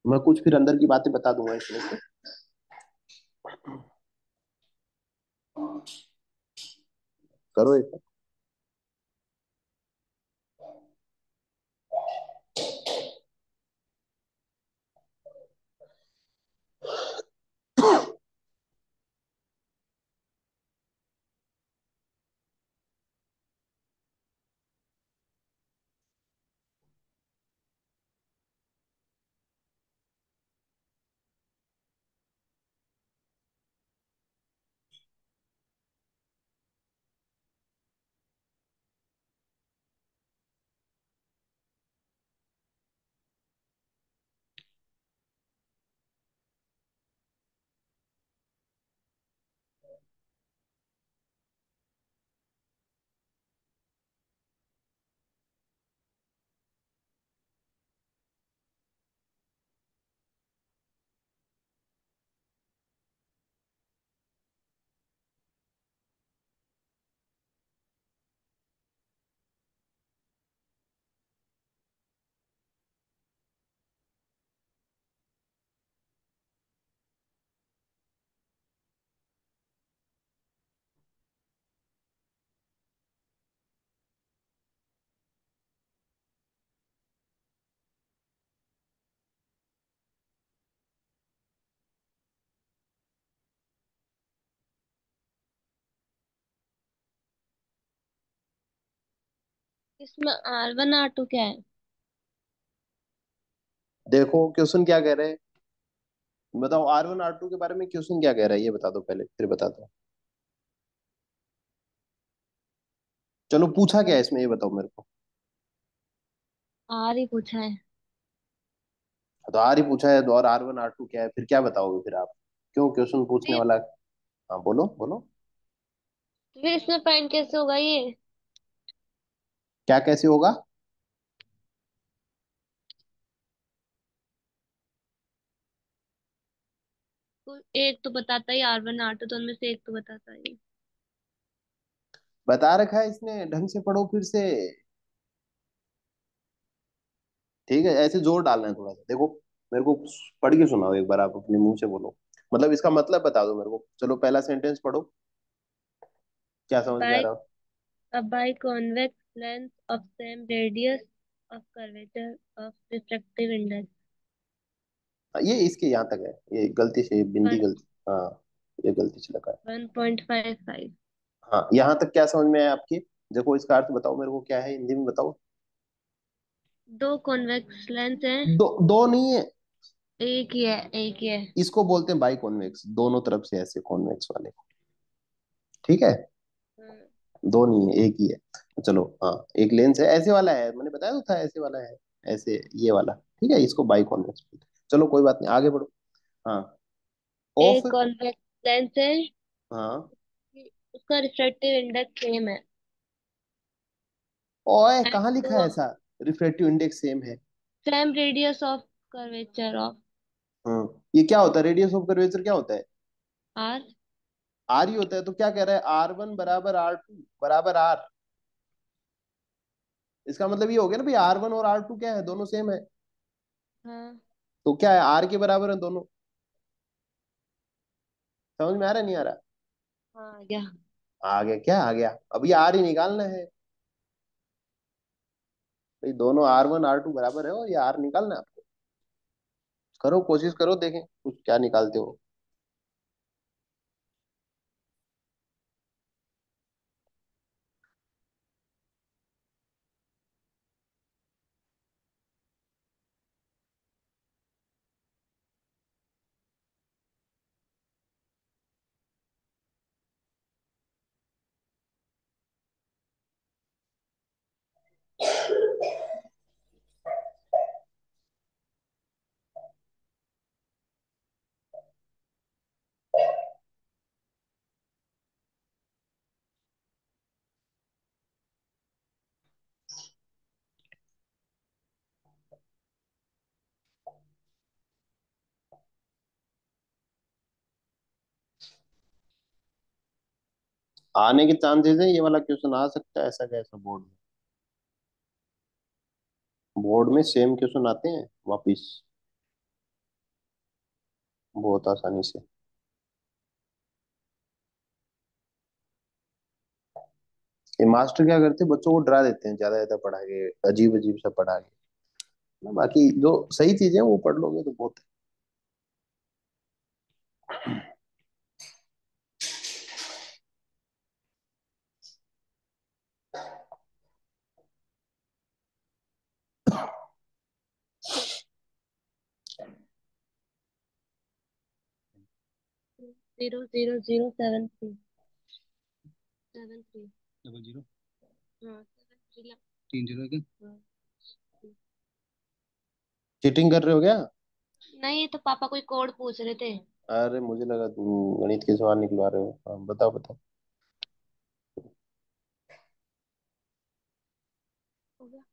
मैं कुछ फिर अंदर की बातें बता दूंगा इसमें से। करो एक। इसमें R1 R2 क्या है? देखो क्वेश्चन क्या कह रहे हैं, बताओ। R1 R2 के बारे में क्वेश्चन क्या कह रहा है, ये बता दो पहले, फिर बता दो। चलो पूछा क्या है इसमें, ये बताओ मेरे को। R ही पूछा है। तो आर ही पूछा है तो, और R1 R2 क्या है, फिर क्या बताओगे फिर आप? क्यों क्वेश्चन पूछने फिर वाला? हाँ बोलो बोलो। फिर इसमें फाइंड कैसे होगा ये? क्या कैसे होगा? एक तो बताता ही R1 R2, तो उनमें से एक तो बताता ही। बता रखा है इसने, ढंग से पढ़ो फिर से। ठीक है, ऐसे जोर डालना है थोड़ा सा, देखो। मेरे को पढ़ के सुनाओ एक बार, आप अपने मुंह से बोलो। मतलब इसका मतलब बता दो मेरे को। चलो पहला सेंटेंस पढ़ो, क्या समझ में आ बाय रहा हो? a biconvex lens of same radius of curvature of refractive index ये इसके यहाँ तक है, ये गलती से, ये बिंदी वन गलती। हाँ, ये गलती से लगा है। 1.55। हाँ, यहाँ तक क्या समझ में आया आपकी? देखो इसका अर्थ बताओ मेरे को, क्या है हिंदी में बताओ। दो कॉन्वेक्स लेंस हैं। दो दो नहीं है। एक ही है, एक ही है। इसको बोलते हैं बाई कॉन्वेक्स, दोनों तरफ से ऐसे कॉन्वेक्स वाले। ठीक है। हाँ, दो नहीं है, एक ही है। चलो हाँ, एक लेंस है ऐसे वाला है, मैंने बताया तो था ऐसे वाला है। ऐसे ये वाला। ठीक है, इसको बाई कॉन्वेक्स बोलते हैं। चलो कोई बात नहीं, आगे बढ़ो। हाँ। ऑफ। एक कॉन्वेक्स लेंस है। हाँ। उसका रिफ्रैक्टिव इंडेक्स सेम है। ओए एंड कहाँ लिखा है टू ऐसा? रिफ्रैक्टिव इंडेक्स सेम है। Same radius of curvature of हाँ। ये क्या होता है, रेडियस ऑफ कर्वेचर क्या होता है? आर। आर ही होता है, तो क्या कह रहा है, R1 बराबर R2 बराबर आर। इसका मतलब ये हो गया ना भाई, R1 और R2 क्या है, दोनों सेम है। हाँ। तो क्या है, आर के बराबर है दोनों। समझ में आ रहा है, नहीं आ रहा? हाँ आ गया। आ गया, क्या आ गया? अब ये आर ही निकालना है भाई, दोनों R1 R2 बराबर है और ये आर निकालना है आपको। करो कोशिश करो, देखें कुछ क्या निकालते हो। आने के चांसेस है, ये वाला क्वेश्चन आ सकता है, ऐसा कैसा बोर्ड में? बोर्ड में सेम क्वेश्चन आते हैं वापिस, बहुत आसानी से। ये मास्टर क्या करते हैं, बच्चों को डरा देते हैं ज्यादा ज्यादा पढ़ा के, अजीब अजीब सा पढ़ा के ना। बाकी जो सही चीजें हैं वो पढ़ लोगे तो बहुत 0007373। डबल जीरो हाँ 73। 30 के। हाँ। चीटिंग कर रहे हो क्या? नहीं तो पापा कोई कोड पूछ रहे थे। अरे मुझे लगा तुम गणित के सवाल निकलवा रहे हो। हाँ, बताओ बताओ। हो गया।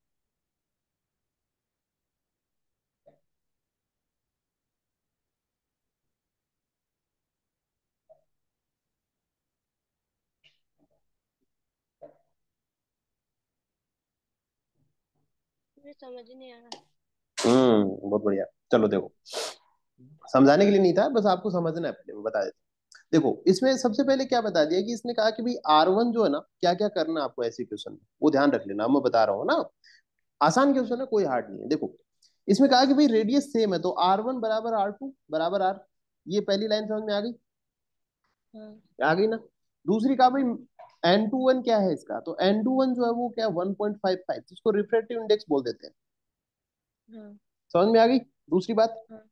मुझे समझ ही नहीं आ रहा। बहुत बढ़िया। चलो देखो, समझाने के लिए नहीं था, बस आपको समझना है, पहले मैं बता देता हूँ। देखो इसमें सबसे पहले क्या बता दिया कि इसने कहा कि भाई R1 जो है ना, क्या क्या करना है आपको ऐसे क्वेश्चन में, वो ध्यान रख लेना, मैं बता रहा हूँ ना। आसान क्वेश्चन है, कोई हार्ड नहीं है। देखो इसमें कहा कि भाई रेडियस सेम है, तो R1 बराबर R2 बराबर R, ये पहली लाइन समझ में आ गई? हाँ। आ गई ना? दूसरी कहा भाई N21 क्या है इसका, तो N21 जो है वो क्या है, 1.55, जिसको रिफ्रैक्टिव इंडेक्स बोल देते हैं। हाँ। समझ में आ गई दूसरी बात? हाँ।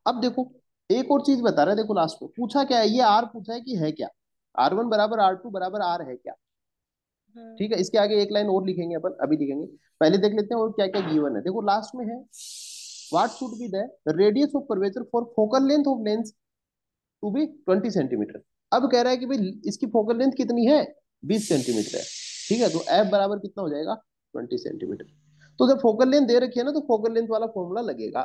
अब देखो एक और चीज बता रहा है, देखो लास्ट में पूछा क्या है, ये आर पूछा है कि है क्या, R1 बराबर R2 बराबर R है क्या। हाँ। ठीक है, इसके आगे एक लाइन और लिखेंगे अपन, अभी लिखेंगे। पहले देख लेते हैं और क्या क्या गिवन है। देखो लास्ट में है, what should be the radius of curvature for focal length of lens to be 20 centimetre. अब कह रहा है कि भाई इसकी फोकल लेंथ कितनी है, 20 सेंटीमीटर है। ठीक है, तो एफ बराबर कितना हो जाएगा, 20 सेंटीमीटर। तो जब फोकल लेंथ दे रखी है ना, तो फोकल लेंथ वाला फॉर्मूला लगेगा।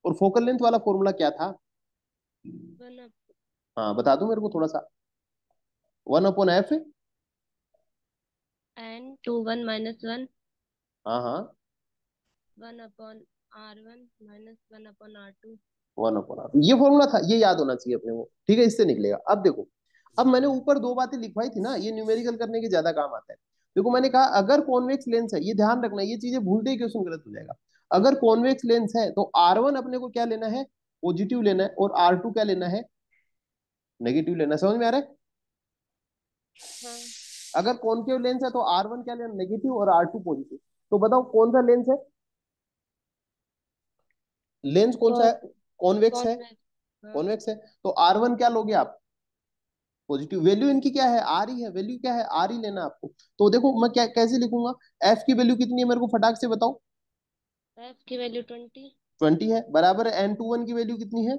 और फोकल लेंथ वाला फॉर्मूला क्या था? वन अप हाँ बता दो मेरे को थोड़ा सा। 1/f। N21 - 1 हाँ हाँ। 1/R1 - 1/R2। 1/r, ये फॉर्मूला था, ये याद होना चाहिए अपने को। ठीक है, इससे निकलेगा। अब देखो, अब मैंने ऊपर दो बातें लिखवाई थी ना, ये न्यूमेरिकल करने के ज्यादा काम आता है। देखो मैंने कहा अगर कॉन्वेक्स लेंस है, ये ध्यान रखना, ये चीजें भूलते ही क्वेश्चन गलत हो जाएगा। अगर कॉन्वेक्स लेंस है तो R1 अपने को क्या लेना है, पॉजिटिव लेना है, और R2 क्या लेना है, नेगेटिव लेना है। समझ में आ रहा है? हाँ। अगर कॉन्केव लेंस है तो R1 क्या लेना, नेगेटिव, और R2 पॉजिटिव। तो बताओ कौन सा लेंस है, लेंस कौन सा कौन है, कॉन्वेक्स कौन है। है? हाँ। कॉन्वेक्स है, तो R1 क्या लोगे आप, पॉजिटिव। वैल्यू इनकी क्या है, आर ही है, वैल्यू क्या है, आर ही लेना आपको। तो देखो मैं क्या कैसे लिखूंगा, एफ की वैल्यू कितनी है मेरे को फटाक से बताओ। F की वैल्यू 20। 20 है, बराबर N21 की वैल्यू कितनी है,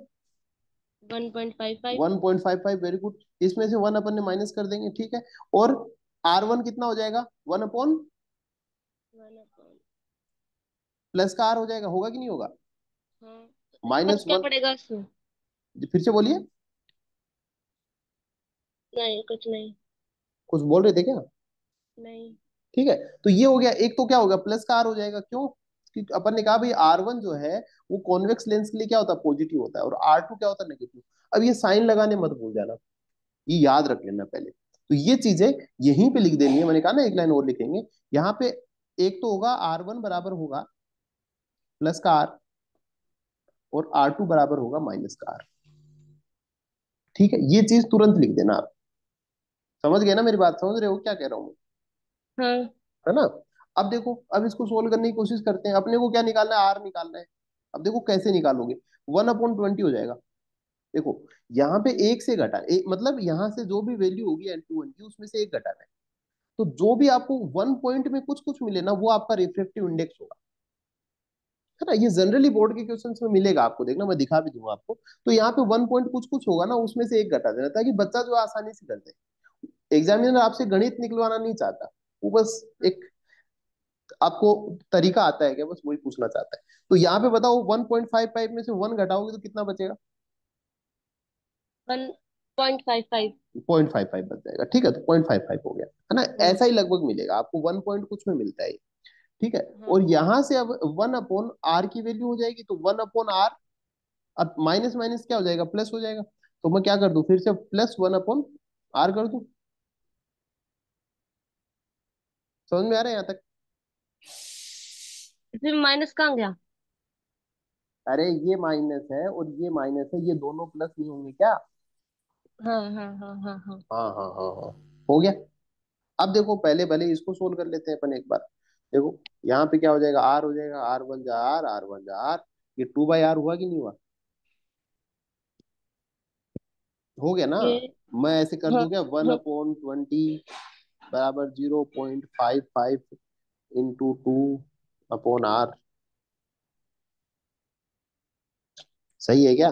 1.55। 1.55। वेरी गुड, इसमें से वन अपन ने माइनस कर देंगे। ठीक है, और R1 कितना हो जाएगा, 1 अपॉन, 1/। प्लस का आर हो जाएगा, होगा कि नहीं होगा, हाँ। कुछ माइनस क्या वन। पड़ेगा उसमें? फिर से बोलिए, नहीं कुछ नहीं। कुछ बोल रहे थे क्या? नहीं। ठीक है, तो ये हो गया एक, तो क्या होगा, प्लस का आर हो जाएगा, क्यों? क्योंकि अपन ने कहा भाई R1 जो है वो कॉन्वेक्स लेंस के लिए क्या होता है, पॉजिटिव होता है, और R2 क्या होता है, नेगेटिव। अब ये साइन लगाने मत भूल जाना, ये याद रख लेना पहले। तो ये चीजें यहीं पे लिख देनी है, मैंने कहा ना एक लाइन और लिखेंगे यहाँ पे। एक तो होगा R1 बराबर होगा प्लस का आर, और R2 बराबर होगा माइनस का आर। ठीक है, ये चीज तुरंत लिख देना आप। समझ गए ना मेरी बात, समझ रहे हो क्या कह रहा हूँ मैं? हाँ। है ना? अब देखो, अब इसको सोल्व करने की कोशिश करते हैं। अपने को क्या निकालना है, आर निकालना है। अब देखो कैसे निकालोगे, 1/20 हो जाएगा। देखो यहाँ पे एक से घटा मतलब यहाँ से जो भी वैल्यू होगी N21 की, उसमें से एक घटाना है। तो जो भी आपको 1 पॉइंट में कुछ कुछ मिले ना, वो आपका रिफ्लेक्टिव इंडेक्स होगा। है ना? ये जनरली बोर्ड के क्वेश्चंस में मिलेगा आपको, देखना मैं दिखा भी दूंगा आपको। तो यहाँ पे 1 पॉइंट कुछ कुछ होगा ना, उसमें से एक घटा देना, ताकि बच्चा जो आसानी से कर दे। एग्जामिनर आपसे गणित निकलवाना नहीं चाहता, वो बस एक आपको तरीका आता है क्या, बस वही पूछना चाहता है। तो यहाँ पे बताओ 1.55 में से 1 घटाओगे तो कितना बचेगा? 1 0.55। 0.55 बच जाएगा, ठीक है, तो 0.55 हो गया, है ना। हाँ ऐसा ही लगभग मिलेगा आपको, 1 पॉइंट कुछ में मिलता है, ठीक है। और हाँ। यहां से अब 1/r की वैल्यू हो जाएगी, तो 1/r, अब माइनस माइनस क्या हो जाएगा, प्लस हो जाएगा। तो मैं क्या कर दूं, फिर से +1/r कर दूं। समझ में आ रहा है यहाँ तक? इसमें माइनस कहाँ गया? अरे ये माइनस है और ये माइनस है, ये दोनों प्लस नहीं होंगे क्या? हाँ हाँ हाँ हाँ हाँ। हाँ हाँ हाँ हाँ, हो गया। अब देखो, पहले भले इसको सोल्व कर लेते हैं अपन एक बार। देखो यहाँ पे क्या हो जाएगा, आर हो जाएगा, आर बन जा आर, आर बन जा आर, ये 2/r हुआ कि नहीं हुआ? हो गया ना। ये मैं ऐसे कर हाँ दूं क्या, वन हाँ। अपॉन ट्वेंटी बराबर 0.55 इंटू 2/r। सही है क्या?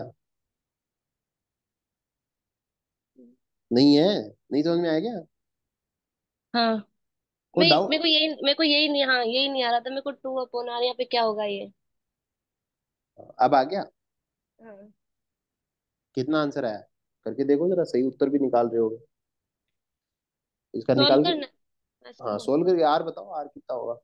नहीं है? नहीं समझ में आया क्या? हाँ। कोई मेरे डाउट? को यही, मेरे को यही नहीं, हाँ यही नहीं आ रहा था मेरे को, 2/r यहाँ पे क्या होगा ये। अब आ गया? हाँ। कितना आंसर आया करके देखो जरा, सही उत्तर भी निकाल रहे हो इसका, सॉल्व निकाल के। करना है हाँ इसको। सोल्व करके आर बताओ, आर कितना होगा।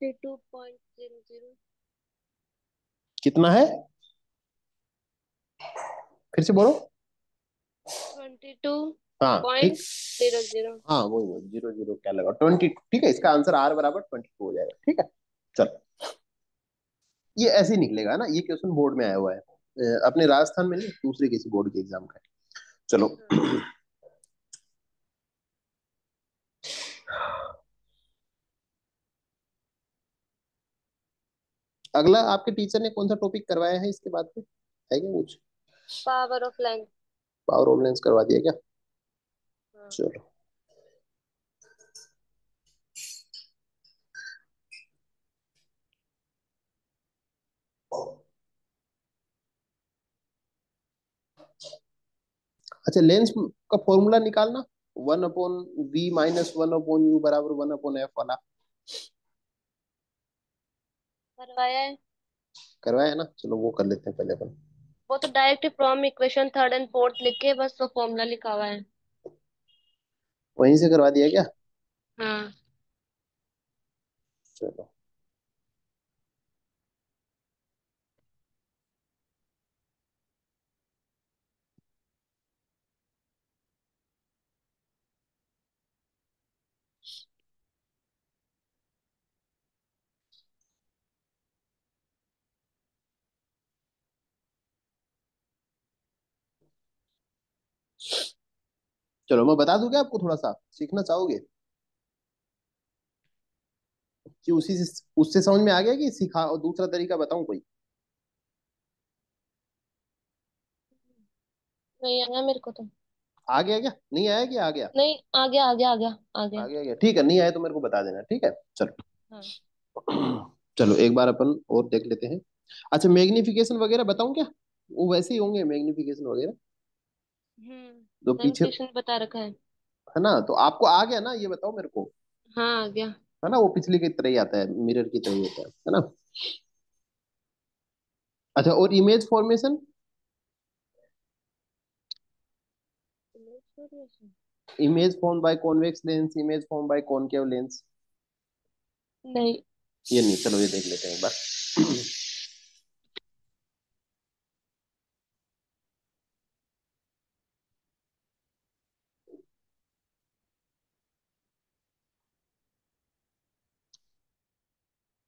फिर 2.00। कितना है, फिर से बोलो। हाँ ठीक। 22.00। हाँ वही जीरो जीरो क्या लगा, 20, ठीक है, इसका आंसर आर बराबर 22 हो जाएगा, ठीक है। चलो, ये ऐसे ही निकलेगा ना, ये क्वेश्चन बोर्ड में आया हुआ है, अपने राजस्थान में नहीं, दूसरे किसी बोर्ड के एग्जाम का है। चलो। अगला आपके टीचर ने कौन सा टॉपिक करवाया है इसके बाद में, है क्या कुछ? Power of length. Power of lens करवा दिया क्या? हाँ। चलो। अच्छा, लेंस का फॉर्मूला निकालना, 1/v - 1/u बराबर 1/f वाला, करवाया है। करवाया है ना, चलो वो कर लेते हैं पहले अपन। वो तो direct from equation third and fourth लिख के बस वो फॉर्मूला लिखा हुआ है। वहीं से करवा दिया क्या? हाँ। चलो। चलो मैं बता दूं क्या आपको, थोड़ा सा सीखना चाहोगे कि उसी से उससे समझ में आ गया, कि सिखा और दूसरा तरीका बताऊं कोई? नहीं आया मेरे को तो। आ गया क्या, नहीं आया कि आ गया? नहीं, आ गया आ गया आ गया आ आ गया। गया क्या, ठीक है, नहीं आया तो मेरे को बता देना, ठीक है। चलो। हाँ। चलो एक बार अपन और देख लेते हैं। अच्छा, मैग्निफिकेशन वगैरह बताऊं क्या? वो वैसे ही होंगे मैग्निफिकेशन वगैरह, तो टाइम पीछे, सेक्शन बता रखा है। है ना, तो आपको आ गया ना, ये बताओ मेरे को। हाँ आ गया। है ना, वो पिछले की तरह ही आता है, मिरर की तरह ही होता है ना। अच्छा, और image formation? Image form by convex lens, image form by concave lens. नहीं। ये नहीं, चलो ये देख लेते हैं एक बार।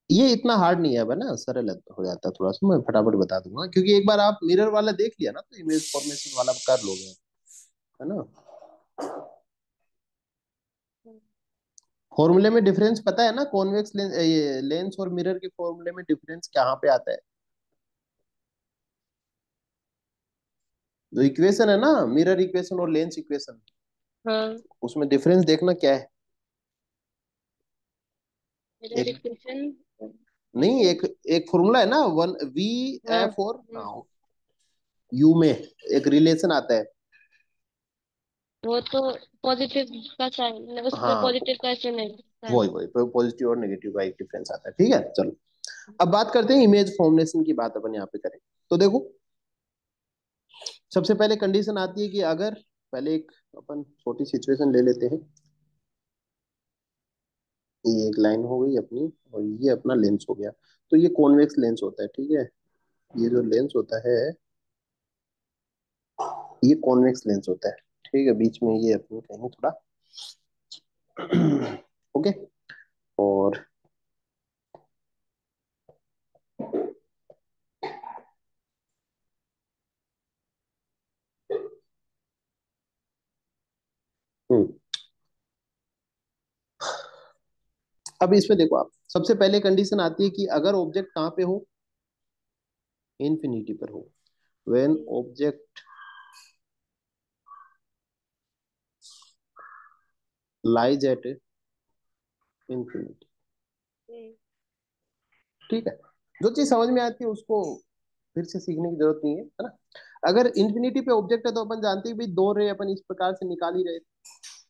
ये इतना हार्ड नहीं है ना, सरल हो जाता है थोड़ा सा, मैं फटाफट बता दूंगा, क्योंकि एक बार आप मिरर वाला देख लिया ना तो इमेज फॉर्मेशन वाला कर लोगे, है ना। फॉर्मूले में डिफरेंस पता है ना, कॉन्वेक्स लेंस, ये लेंस और मिरर के फॉर्मूले में डिफरेंस कहाँ पे आता है? जो इक्वेशन है ना, मिरर इक्वेशन और लेंस इक्वेशन, हाँ। उसमें डिफरेंस देखना क्या है। मिरर एक, इक्वेशन। नहीं, एक एक फॉर्मूला है ना, वन वी हाँ। एफ और यू में एक रिलेशन आता है। वो तो पॉजिटिव का साइन, उसमें हाँ, पॉजिटिव का ऐसे नहीं वही साइन। वही पॉजिटिव और नेगेटिव का एक डिफरेंस आता है, ठीक है चलो। अब बात करते हैं इमेज फॉर्मेशन की, बात अपन यहाँ पे करें तो देखो, सबसे पहले कंडीशन आती है कि अगर, पहले एक अपन छोटी सिचुएशन ले लेते हैं। ये एक लाइन हो गई अपनी, और ये अपना लेंस हो गया। तो ये कॉन्वेक्स लेंस होता है, ठीक है। ये जो लेंस होता है, ये कॉन्वेक्स लेंस होता है, ठीक है। बीच में ये अपनी कहीं थोड़ा ओके। और हम्म, अब इसमें देखो आप, सबसे पहले कंडीशन आती है कि अगर ऑब्जेक्ट कहाँ पे हो, इन्फिनिटी पर हो। When object lies at infinity, ठीक है। जो चीज समझ में आती है उसको फिर से सीखने की जरूरत नहीं है ना। अगर इन्फिनिटी पे ऑब्जेक्ट है तो अपन जानते हैं भाई, दो रे अपन इस प्रकार से निकाल ही रहे थे,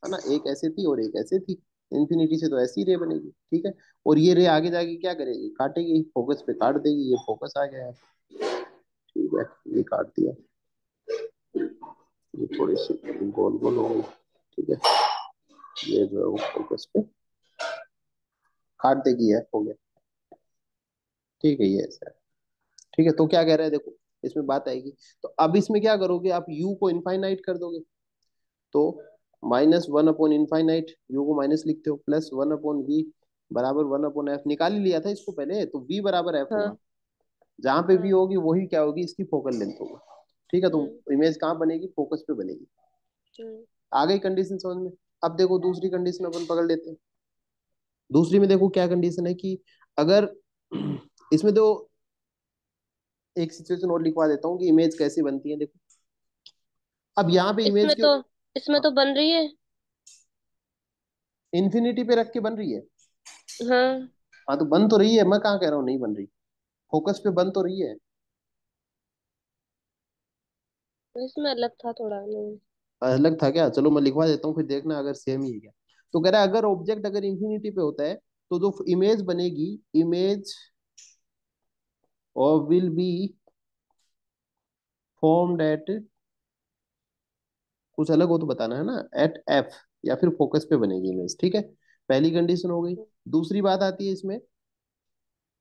है ना। एक ऐसे थी और एक ऐसे थी। इन्फिनिटी से तो ऐसी रे बनेगी, ठीक है। और ये रे आगे जाके क्या करेगी, काटेगी, फोकस पे काट देगी, ये फोकस आ गया है, ठीक है। ये काट दिया, ये थोड़ी सी गोल गोल हो गई, ठीक है। ये जो है वो फोकस पे काट देगी, है हो गया, ठीक है। ये ऐसा है, ठीक है। तो क्या कह रहे हैं देखो, इसमें बात आएगी। तो अब इसमें क्या करोगे आप, यू को इनफाइनाइट कर दोगे, तो -1/इनफाइनाइट, यू को माइनस लिखते हो, +1/v बराबर 1/f, निकाल ही लिया था इसको पहले, तो v बराबर f होगा। हाँ। जहां पे v हाँ। होगी वही क्या होगी, इसकी फोकल लेंथ होगी, ठीक है। तो हम्म। इमेज कहाँ बनेगी, फोकस पे बनेगी। हम्म। आ गई कंडीशन समझ में। अब देखो दूसरी कंडीशन अपन पकड़ लेते हैं। दूसरी में देखो क्या कंडीशन है कि अगर इसमें तो एक सिचुएशन और लिखवा देता हूँ कि इमेज कैसे बनती है, देखो। अब यहाँ पे इमेज इसमें के तो इसमें तो बन रही है। इन्फिनिटी पे रख के बन रही है। हाँ। हाँ तो बन तो रही है, मैं कहाँ कह रहा हूँ नहीं बन रही, फोकस पे बन तो रही है। तो इसमें अलग था थोड़ा, नहीं। अलग था क्या, चलो मैं लिखवा देता हूँ फिर देखना अगर सेम ही है क्या। तो कह रहा है अगर ऑब्जेक्ट अगर इंफिनिटी पे होता है तो जो इमेज बनेगी, इमेज और विल बी फॉर्म्ड एट, कुछ अलग हो तो बताना है ना, एट एफ, या फिर फोकस पे बनेगी इमेज, ठीक है। पहली कंडीशन हो गई। दूसरी बात आती है इसमें,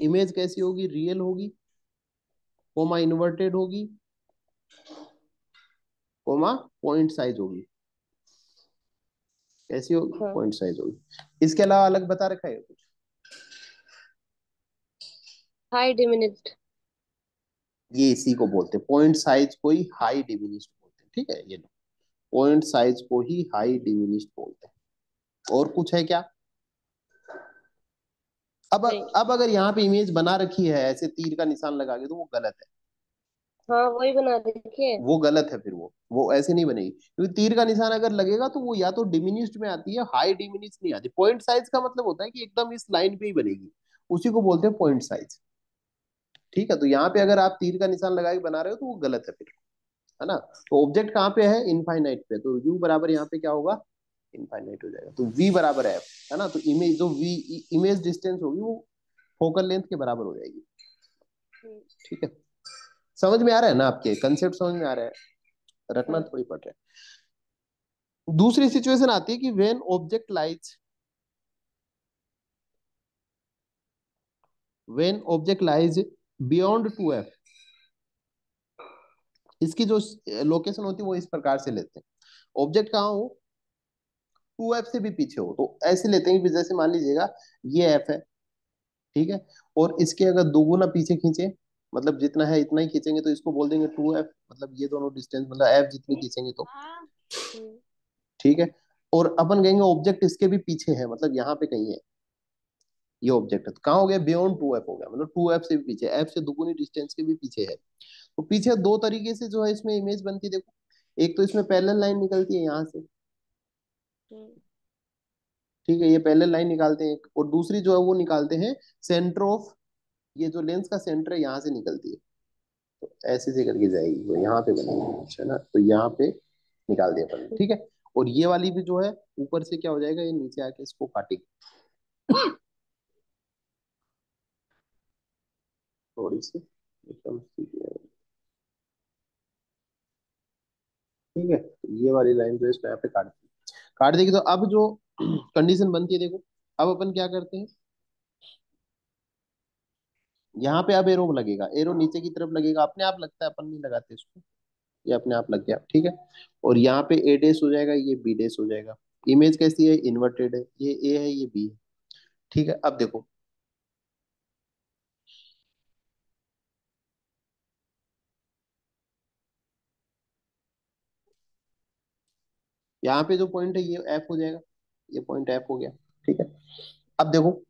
इमेज कैसी होगी, रियल होगी, कोमा इन्वर्टेड होगी, कोमा पॉइंट साइज होगी। कैसी होगी, हाँ। पॉइंट साइज होगी। इसके अलावा अलग बता रखा है कुछ? High diminished. ये इसी को बोलते हैं, पॉइंट साइज को ही हाई डिमिनिश्ड बोलते हैं, ठीक है। ये पॉइंट साइज को ही हाई डिमिनिश्ड बोलते हैं। और कुछ है क्या? अब नहीं। अब अगर यहाँ पे इमेज बना रखी है ऐसे तीर का निशान लगा के, तो वो गलत है। हाँ, वही बना देखिए। वो गलत है, फिर वो ऐसे नहीं बनेगी, क्योंकि तीर का निशान अगर लगेगा तो वो या तो डिमिनिश्ड में आती है, हाई डिमिनिश्ड नहीं आती। पॉइंट साइज का मतलब होता है कि एकदम इस लाइन पे ही बनेगी, उसी को बोलते हैं पॉइंट साइज, ठीक है। तो यहाँ पे अगर आप तीर का निशान लगा के बना रहे हो तो वो गलत है फिर, है ना। तो ऑब्जेक्ट कहाँ पे है, इनफाइनाइट पे, तो यू बराबर यहाँ पे क्या होगा, इनफाइनाइट हो जाएगा। तो वी बराबर एफ, है ना। तो इमेज जो वी इमेज डिस्टेंस होगी वो फोकल लेंथ के बराबर हो जाएगी, हम्म। ठीक है। समझ में आ रहा है ना, आपके कंसेप्ट समझ में आ रहा है, रटना हाँ। थोड़ी पड़ रहा है। दूसरी सिचुएशन आती है कि when object lies beyond 2f, इसकी जो लोकेशन होती है वो इस प्रकार से लेते हैं। ऑब्जेक्ट कहाँ हो, 2f से भी पीछे हो, तो ऐसे लेते हैं कि जैसे मान लीजिएगा ये f है, ठीक है, और इसके अगर दोगुना पीछे खींचे, मतलब जितना है इतना ही खींचेंगे, तो इसको बोल देंगे 2f, मतलब ये दोनों डिस्टेंस, मतलब f जितनी खींचेंगे तो, हम्म, ठीक है। और अपन कहेंगे ऑब्जेक्ट इसके भी पीछे है, मतलब यहाँ पे कहीं है ये ऑब्जेक्ट, है तो कहाँ हो गया, बियॉन्ड हम्म, 2f हो गया, मतलब 2f से भी पीछे, f से दुगुनी डिस्टेंस के भी पीछे है। तो पीछे दो तरीके से जो है इसमें इमेज बनती है, देखो, एक तो इसमें पैरेलल लाइन निकलती है यहाँ से, हम्म, ठीक है, ये पैरेलल लाइन निकालते हैं, और दूसरी जो है वो निकालते हैं सेंटर ऑफ, ये जो लेंस का सेंटर है यहाँ से निकलती है, तो ऐसे से करके जाएगी वो यहाँ पे बनेगी, अच्छा ना, तो यहाँ पे निकाल दिया अपन ने, ठीक है। और ये वाली भी जो है ऊपर से क्या हो जाएगा, ये नीचे आके इसको काटेगी, थोड़ी सी एकदम सीधी है, ठीक है, तो ये वाली लाइन जो है इसको यहाँ पे काट देगी, तो अब जो कंडीशन बनती है, देखो, अब अपन क्या करते हैं, यहाँ पे अब एरो लगेगा, एरो नीचे की तरफ लगेगा, अपने आप लगता है, अपन नहीं लगाते इसको, ये अपने आप लग गया, ठीक है। और यहाँ पे ए डेस हो जाएगा, ये बी डेस हो जाएगा। इमेज कैसी है, इन्वर्टेड है, ये ए है, ये बी है, ठीक है। अब देखो, यहाँ पे जो पॉइंट है ये एफ हो जाएगा, ये पॉइंट एफ हो गया, ठीक है। अब देखो,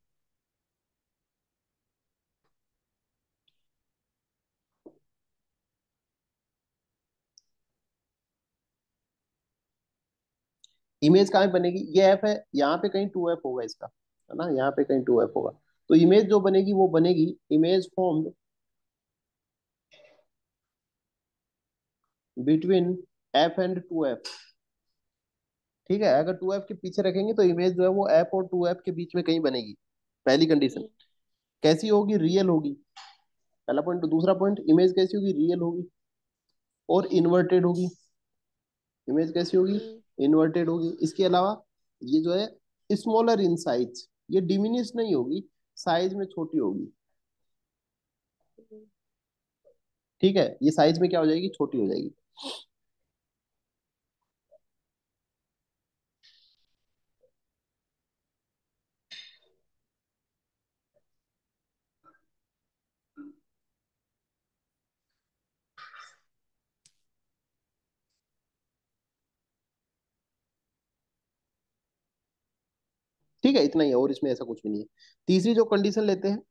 इमेज कहाँ पे बनेगी, ये एफ है, यहाँ पे कहीं 2f होगा इसका, है ना, यहाँ पे कहीं 2f होगा, तो इमेज जो बनेगी वो बनेगी image formed between F and 2f, ठीक है। अगर 2f के पीछे रखेंगे तो इमेज जो है वो f और 2f के बीच में कहीं बनेगी, पहली कंडीशन। हम्म, कैसी होगी, रियल होगी, पहला पॉइंट। तो दूसरा पॉइंट, इमेज कैसी होगी, रियल होगी और इन्वर्टेड होगी, इमेज कैसी होगी, हम्म, इन्वर्टेड होगी। इसके अलावा ये जो है स्मॉलर इन साइज, ये डिमिनिश नहीं होगी, साइज में छोटी होगी, हम्म, ठीक है, ये साइज में क्या हो जाएगी, छोटी हो जाएगी। ठीक है, इतना ही है, और इसमें ऐसा कुछ भी नहीं है। तीसरी जो कंडीशन लेते हैं,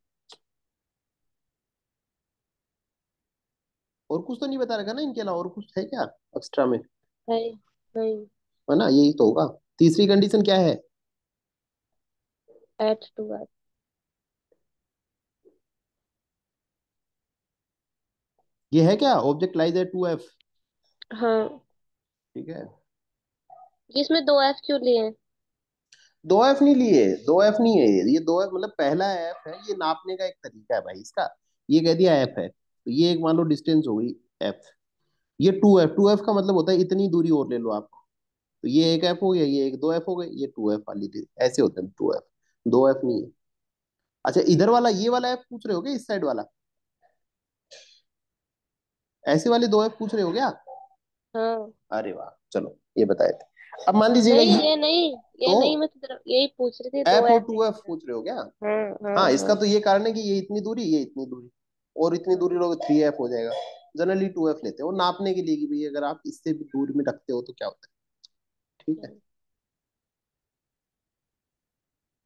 और कुछ तो नहीं बता रखा ना इनके अलावा, और कुछ है क्या एक्स्ट्रा में, नहीं, नहीं, है ना, यही तो होगा। तीसरी कंडीशन क्या है, एट टू एट। ये है क्या, ऑब्जेक्ट लाइज एट 2f, हाँ, ठीक है। इसमें दो एफ क्यों लिए हैं? 2f नहीं लिए, 2f नहीं है ये 2f मतलब पहला f है, ये नापने का एक तरीका है भाई इसका, ये कह दिया f है, तो ये एक मान लो डिस्टेंस हो गई f, ये 2f का मतलब होता है इतनी दूरी और ले लो आप, तो ये एक f हो गया, ये एक 2f हो गए, ये 2f वाली थी, ऐसे होते हैं 2f, 2f नहीं है। अच्छा, इधर वाला ये वाला f पूछ रहे हो क्या, इस साइड वाला, ऐसे वाले 2f पूछ रहे हो क्या, हाँ, अरे वाह, चलो ये बताए थे। अब मान लीजिएगा नहीं, ये, ये नहीं, ये तो नहीं, मैं तो यही पूछ रही थी, दो f और एफ है 2f इधर। पूछ रहे हो क्या, हाँ, हाँ, हाँ, इसका हाँ, तो ये कारण है कि ये इतनी दूरी, ये इतनी दूरी, और इतनी हाँ, दूरी लोग 3f हो जाएगा। जनरली 2f लेते हैं, और नापने के लिए कि भाई अगर आप इससे भी दूर में रखते हो तो क्या होता है, ठीक है। हम्म,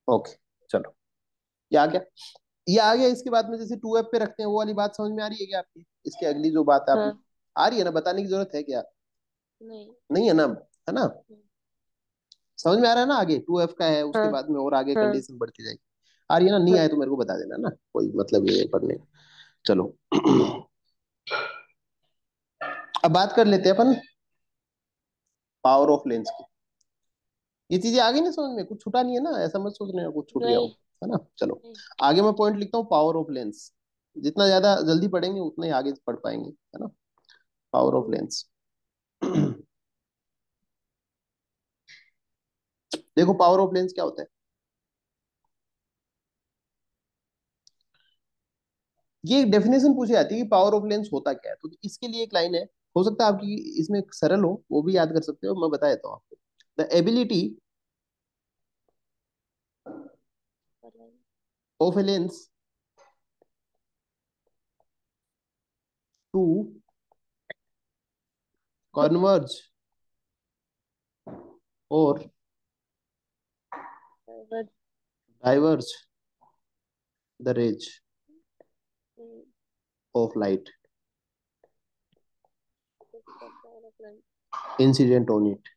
ओके, चलो, ये आ गया, ये आ गया। इसके बाद में जैसे 2f पे रखते हैं, वो वाली बात समझ में आ रही है क्या आपकी, इसके अगली जो बात है आपकी, हाँ, आ रही है ना, बताने की जरूरत है क्या, नहीं, नहीं है ना, है ना, हम्म, समझ में आ रहा है ना, आगे 2f का है, उसके हाँ, बाद में और आगे हाँ, कंडीशन बढ़ती जाएगी, आ रही है ना, नहीं हाँ, आए तो मेरे को बता देना ना, कोई मतलब नहीं है पढ़ने का। चलो, अब बात कर लेते हैं अपन पावर ऑफ लेंस की। ये चीजें आ गई ना समझ में, कुछ छूटा नहीं है ना, ऐसा मत सोचने का कुछ छूट गया हो, नहीं, है ना। चलो, नहीं, आगे मैं पॉइंट लिखता हूँ, पावर ऑफ लेंस, जितना ज्यादा जल्दी पढ़ेंगे उतना ही आगे पढ़ पाएंगे, है ना। पावर ऑफ हम्म, लेंस, देखो पावर ऑफ लेंस क्या होता है, ये एक डेफिनेशन पूछी जाती है कि पावर ऑफ लेंस होता क्या है, तो इसके लिए एक लाइन है, हो सकता है आपकी इसमें सरल हो, वो भी याद कर सकते हो, मैं बता देता हूँ आपको। The ability of a lens to converge और Convert, diverge the rays mm, of light is the power of lens. Incident on it.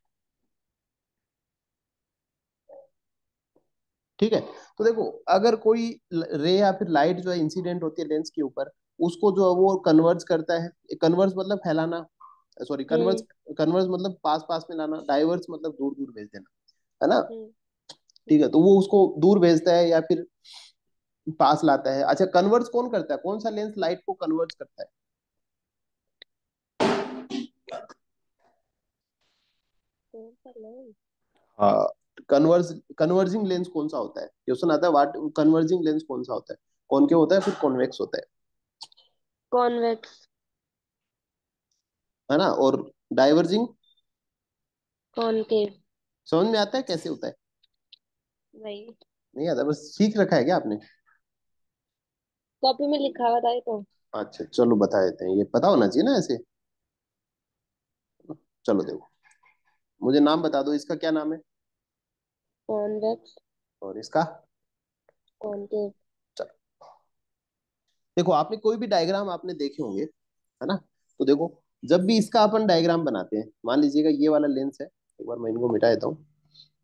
ठीक है, तो देखो अगर कोई रे या फिर लाइट जो है इंसिडेंट होती है लेंस के ऊपर, उसको जो है वो कन्वर्ज करता है, कन्वर्ज मतलब फैलाना, सॉरी कन्वर्ज, हम्म कन्वर्ज मतलब पास पास में लाना, डाइवर्स मतलब दूर दूर भेज देना, है ना। हम्म ठीक है, तो वो उसको दूर भेजता है या फिर पास लाता है। अच्छा, कन्वर्ज कौन करता है, कौन सा लेंस लाइट को कन्वर्ज करता है? कौन सा lens? हाँ, कन्वर्ज, कन्वर्जिंग लेंस कौन सा होता है, क्वेश्चन आता है व्हाट कन्वर्जिंग लेंस कौन सा होता है, कॉनकेव होता है फिर कॉन्वेक्स होता Convex, है ना, और डाइवर्जिंग concave, समझ में आता है कैसे होता है? वही नहीं आता, बस सीख रखा है क्या आपने? कॉपी में लिखा हुआ था ये तो। अच्छा चलो बता देते हैं, ये पता होना चाहिए ना ऐसे। चलो देखो, मुझे नाम बता दो, इसका क्या नाम है कॉन्वेक्स, और इसका। कॉनकेव। चलो देखो, आपने कोई भी डायग्राम आपने देखे होंगे, है ना, तो देखो जब भी इसका अपन डायग्राम बनाते हैं, मान लीजिएगा ये वाला लेंस है, एक बार मैं इनको मिटा देता हूँ,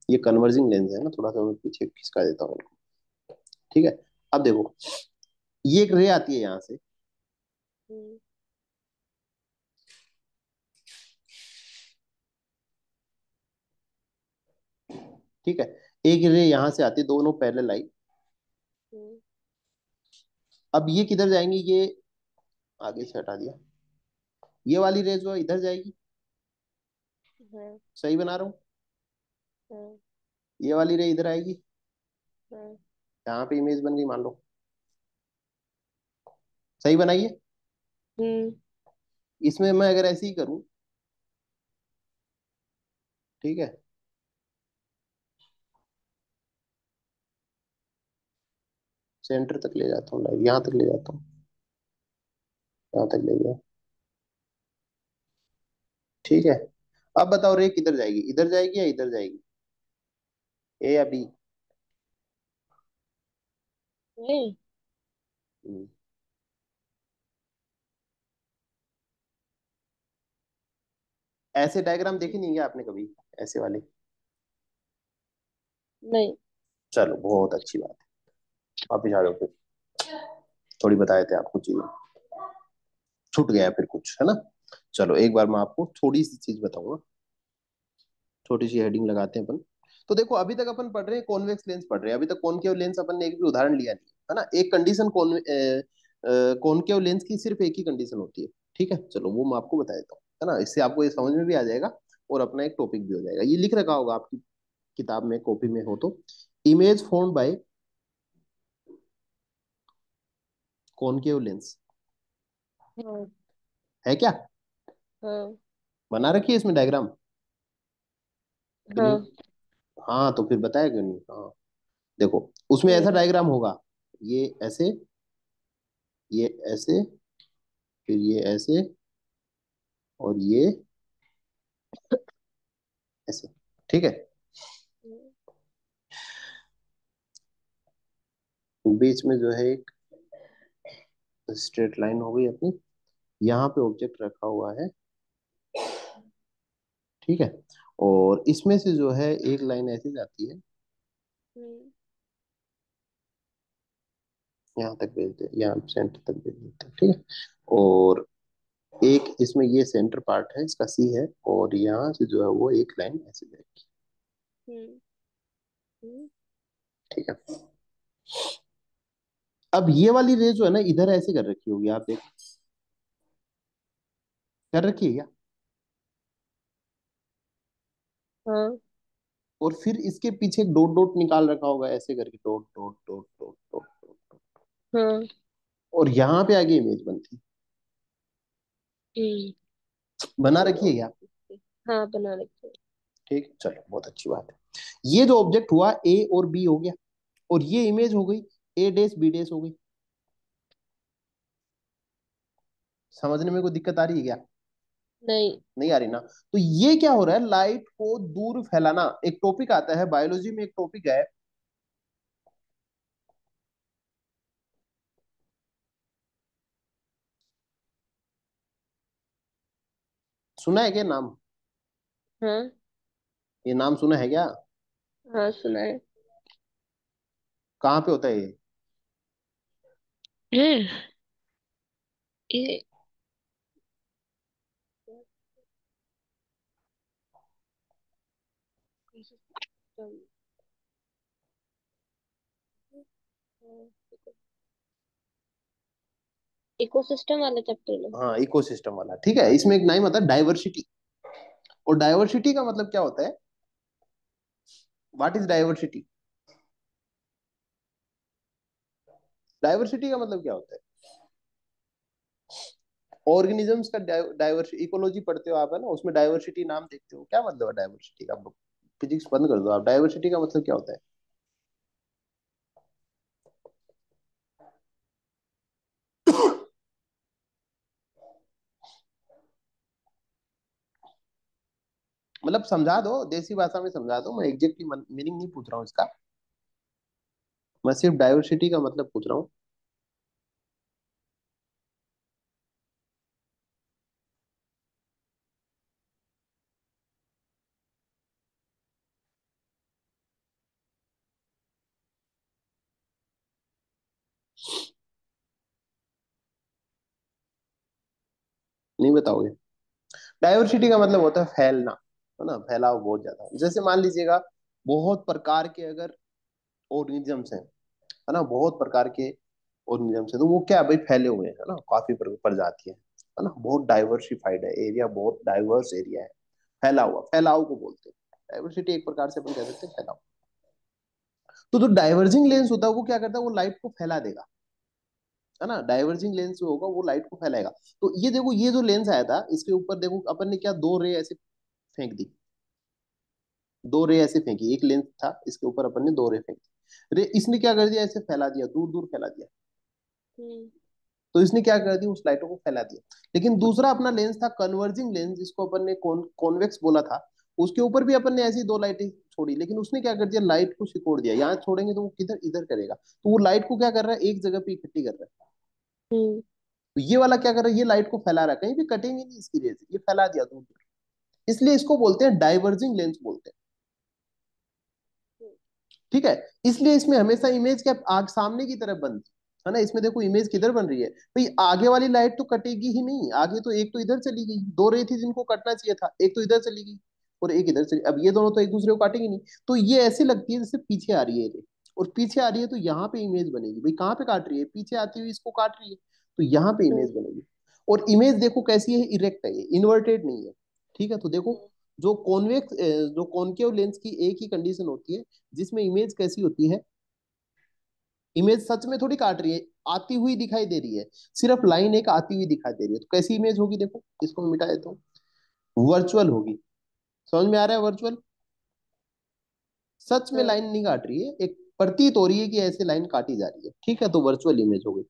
ये कन्वर्जिंग लेंस है ना, थोड़ा सा मैं पीछे खिसका देता हूँ इनको। ठीक है, अब देखो ये एक रे आती है यहाँ से, हम्म ठीक है, एक रे यहाँ से आती है, दोनों पैरेलल आई। हम्म अब ये किधर जाएंगी, ये आगे से हटा दिया, ये वाली रे जो है इधर जाएगी, हाँ सही बना रहा हूँ, हाँ ये वाली रे इधर आएगी, हाँ यहाँ पे इमेज बन गई मान लो, सही बनाइए। हम्म इसमें मैं अगर ऐसे ही करूँ, ठीक है, सेंटर तक ले जाता हूँ, लाइट यहाँ तक ले जाता हूँ, यहाँ तक ले गया, ठीक है। अब बताओ रे किधर जाएगी, इधर जाएगी या इधर जाएगी, ए या बी? नहीं। ऐसे डायग्राम देखे नहीं क्या आपने कभी, ऐसे वाले? नहीं। चलो बहुत अच्छी बात है, वापिस आ जाओ फिर, थोड़ी बताए थे आपको चीजें, छूट गया फिर कुछ, है ना। चलो एक बार मैं आपको थोड़ी सी चीज बताऊंगा, छोटी सी हेडिंग लगाते हैं अपन। तो देखो अभी तक अपन पढ़ रहे हैं कॉन्वेक्स लेंस पढ़ रहे हैं, अभी तक कॉनकेव लेंस अपन ने एक भी उदाहरण लिया नहीं, है ना। एक कंडीशन कॉनकेव लेंस की सिर्फ एक ही कंडीशन होती है, ठीक है, चलो वो मैं आपको बता देता हूँ, है ना, इससे आपको ये समझ में भी आ जाएगा और अपना एक टॉपिक भी हो जाएगा। ये लिख रखा होगा आपकी किताब में, कॉपी में हो तो, image formed by concave lens, हाँ है क्या? हाँ बना रखी है इसमें डायग्राम कि नहीं? हाँ हाँ तो फिर बताया क्यों नहीं, हाँ देखो उसमें ऐसा हम्म डायग्राम होगा, ये ऐसे, ये ऐसे, फिर ये ऐसे, और ये ऐसे, ठीक है। हम्म बीच में जो है एक स्ट्रेट लाइन हो गई अपनी, यहाँ पे ऑब्जेक्ट रखा हुआ है, ठीक है, और इसमें से जो है एक लाइन ऐसी जाती है, हम्म यहाँ तक भेज दे, यहाँ सेंटर तक भेज देते हैं, ठीक है, और एक इसमें ये सेंटर पार्ट है, इसका सी है, और यहाँ से जो है वो एक लाइन ऐसे जाएगी, हम्म हम्म ठीक है। अब ये वाली रे जो है ना इधर ऐसे कर रखी होगी, आप देख, कर रखी है क्या? हाँ और फिर इसके पीछे एक डॉट डॉट निकाल रखा होगा ऐसे करके, dot dot dot dot dot dot, हाँ। और यहाँ पे आगे इमेज बनती। हम्म। बना चलो रखी है क्या? okay। हाँ बना रखे। ठीक, चलो बहुत अच्छी बात है। ये जो ऑब्जेक्ट हुआ ए और बी हो गया, और ये इमेज हो गई ए डेस बी डेस हो गई। समझने में कोई दिक्कत आ रही है क्या? नहीं। नहीं आ रही ना? तो ये क्या हो रहा है, लाइट को दूर फैलाना। एक टॉपिक आता है बायोलॉजी में, एक टॉपिक है, सुना है क्या नाम? हाँ। ये नाम सुना है क्या? हाँ सुना है। कहाँ पे होता है ये? हैं? ये इकोसिस्टम वाले चैप्टर में। हाँ, इकोसिस्टम वाला, ठीक है। इसमें एक नाम आता है डाइवर्सिटी। और डाइवर्सिटी का मतलब क्या होता है? What is diversity? डाइवर्सिटी का मतलब क्या होता है? ऑर्गेनिजम्स का डाइवर्सिटी, इकोलॉजी पढ़ते हो आप, है ना, उसमें डाइवर्सिटी नाम देखते हो, क्या मतलब है डाइवर्सिटी का? आप फिजिक्स बंद कर दो आप, डाइवर्सिटी का मतलब क्या होता है? मतलब समझा दो, देसी भाषा में समझा दो, मैं एग्जैक्टली मीनिंग नहीं पूछ रहा हूँ इसका, मैं सिर्फ डाइवर्सिटी का मतलब पूछ रहा हूँ। नहीं बताओगे? डाइवर्सिटी का मतलब होता है फैलना, है ना, फैलाव बहुत ज्यादा। जैसे मान लीजिएगा, बहुत प्रकार के अगर ऑर्गेनिजम्स हैं, है ना, बहुत प्रकार के ऑर्गेनिजम्स है, तो वो क्या है भाई, फैले हुए हैं, है ना, काफी प्रजाति है ना, बहुत डाइवर्सिफाइड है एरिया, बहुत डाइवर्स एरिया है। फैला हुआ, फैलाव को बोलते हैं डाइवर्सिटी, एक प्रकार से अपन कह सकते हैं फैलाव। तो जो डाइवर्जिंग लेंस होता है वो क्या करता है, वो लाइट को फैला देगा, है ना, डाइवर्जिंग लेंस जो होगा वो लाइट को फैलाएगा। तो ये देखो, ये जो लेंस आया था इसके ऊपर देखो अपन ने क्या, दो रे ऐसे फेंक दी, दो रे ऐसे फेंकी, एक लेंस था इसके ऊपर अपन ने दो रे फेंकी, रे इसने क्या कर दिया, ऐसे फैला दिया, दूर दूर फैला दिया। हम्म। तो इसने क्या कर दिया, उस लाइटों को फैला दिया। लेकिन दूसरा अपना लेंस था कन्वर्जिंग लेंस, जिसको अपन ने कॉन्वेक्स बोला था, उसके ऊपर भी अपन ने ऐसी दो लाइटें छोड़ी, लेकिन उसने क्या कर दिया, लाइट को सिकोड़ दिया। यहाँ छोड़ेंगे तो वो किधर इधर करेगा, तो वो लाइट को क्या कर रहा है, एक जगह पे इकट्ठी कर रहा है। हम्म। तो ये वाला क्या कर रहा है, ये लाइट को फैला रहा है, कहीं भी कटेंगे नहीं इसकी रेज, ये फैला दिया दूर दूर। इसलिए इसको बोलते हैं डाइवर्जिंग लेंस बोलते हैं। ठीक है। इसलिए इसमें हमेशा इमेज क्या, आग सामने की तरफ बनती है ना। इसमें देखो इमेज किधर बन रही है भाई, आगे वाली लाइट तो कटेगी ही नहीं, आगे तो एक तो इधर चली गई, दो रे थी जिनको कटना चाहिए था, एक तो इधर चली गई और एक इधर चली, अब ये दोनों तो एक दूसरे को काटेंगे नहीं। तो ये ऐसी लगती है जैसे पीछे आ रही है ये, और पीछे आ रही है तो यहाँ पे इमेज बनेगी भाई, कहाँ पे काट रही है, पीछे आती हुई इसको काट रही है, तो यहाँ पे इमेज हम्म। बनेगी। और इमेज देखो कैसी है, इरेक्ट है, ये इन्वर्टेड नहीं है। ठीक है, तो देखो, जो कॉन्वेक्स, जो कॉनकेव लेंस की एक ही कंडीशन होती है, जिसमें इमेज कैसी होती है, इमेज सच में थोड़ी काट रही है, आती हुई दिखाई दे रही है, सिर्फ लाइन एक आती हुई दिखाई दे रही है, तो कैसी इमेज होगी, देखो इसको मैं मिटा देता हूँ, वर्चुअल होगी। समझ में आ रहा है, वर्चुअल, सच में हाँ। लाइन नहीं काट रही है, एक प्रतीत हो रही है कि ऐसे लाइन काटी जा रही है, ठीक है, तो वर्चुअल इमेज हो गई।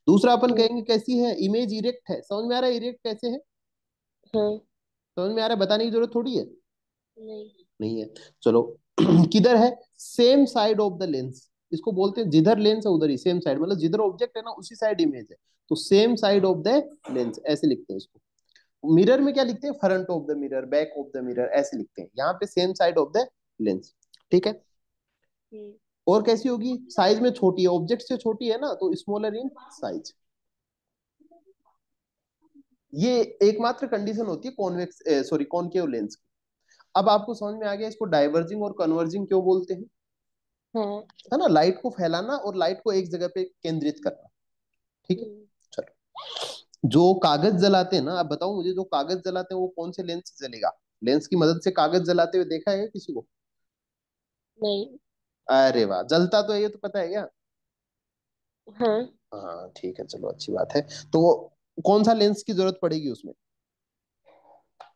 दूसरा अपन हम्म। कहेंगे कैसी है, इमेज इरेक्ट है। समझ में आ रहा है इरेक्ट कैसे है? हाँ। समझ में आ रहा है, बताने की जरूरत थोड़ी है। नहीं। नहीं है, चलो। किधर है, same side of the lens, इसको बोलते हैं, जिधर लेंस है उधर ही सेम साइड, मतलब जिधर ऑब्जेक्ट है ना उसी साइड इमेज है, तो same side of the lens ऐसे लिखते हैं इसको। मिरर में क्या लिखते हैं, front of the mirror, back of the mirror ऐसे लिखते हैं, यहाँ पे same side of the lens. ठीक है। हम्म। और कैसी होगी, साइज में छोटी है, ऑब्जेक्ट से छोटी है ना, तो स्मॉलर इन साइज। ये एकमात्र कंडीशन होती है कॉन्वेक्स, सॉरी, कॉनकेव लेंस की। अब आपको समझ में आ गया इसको डाइवर्जिंग और कन्वर्जिंग क्यों बोलते हैं, हाँ। है ना, लाइट को फैलाना और लाइट को एक जगह पे केंद्रित करना। ठीक है, हम्म। चलो। जो कागज जलाते हैं ना, आप बताओ मुझे, जो कागज जलाते हैं वो कौन से लेंस से जलेगा? लेंस की मदद से कागज जलाते हुए देखा है किसी को? नहीं। अरे वाह, जलता तो है ये तो पता है क्या? हाँ। हाँ ठीक है, चलो अच्छी बात है। तो कौन सा लेंस की जरूरत पड़ेगी उसमें?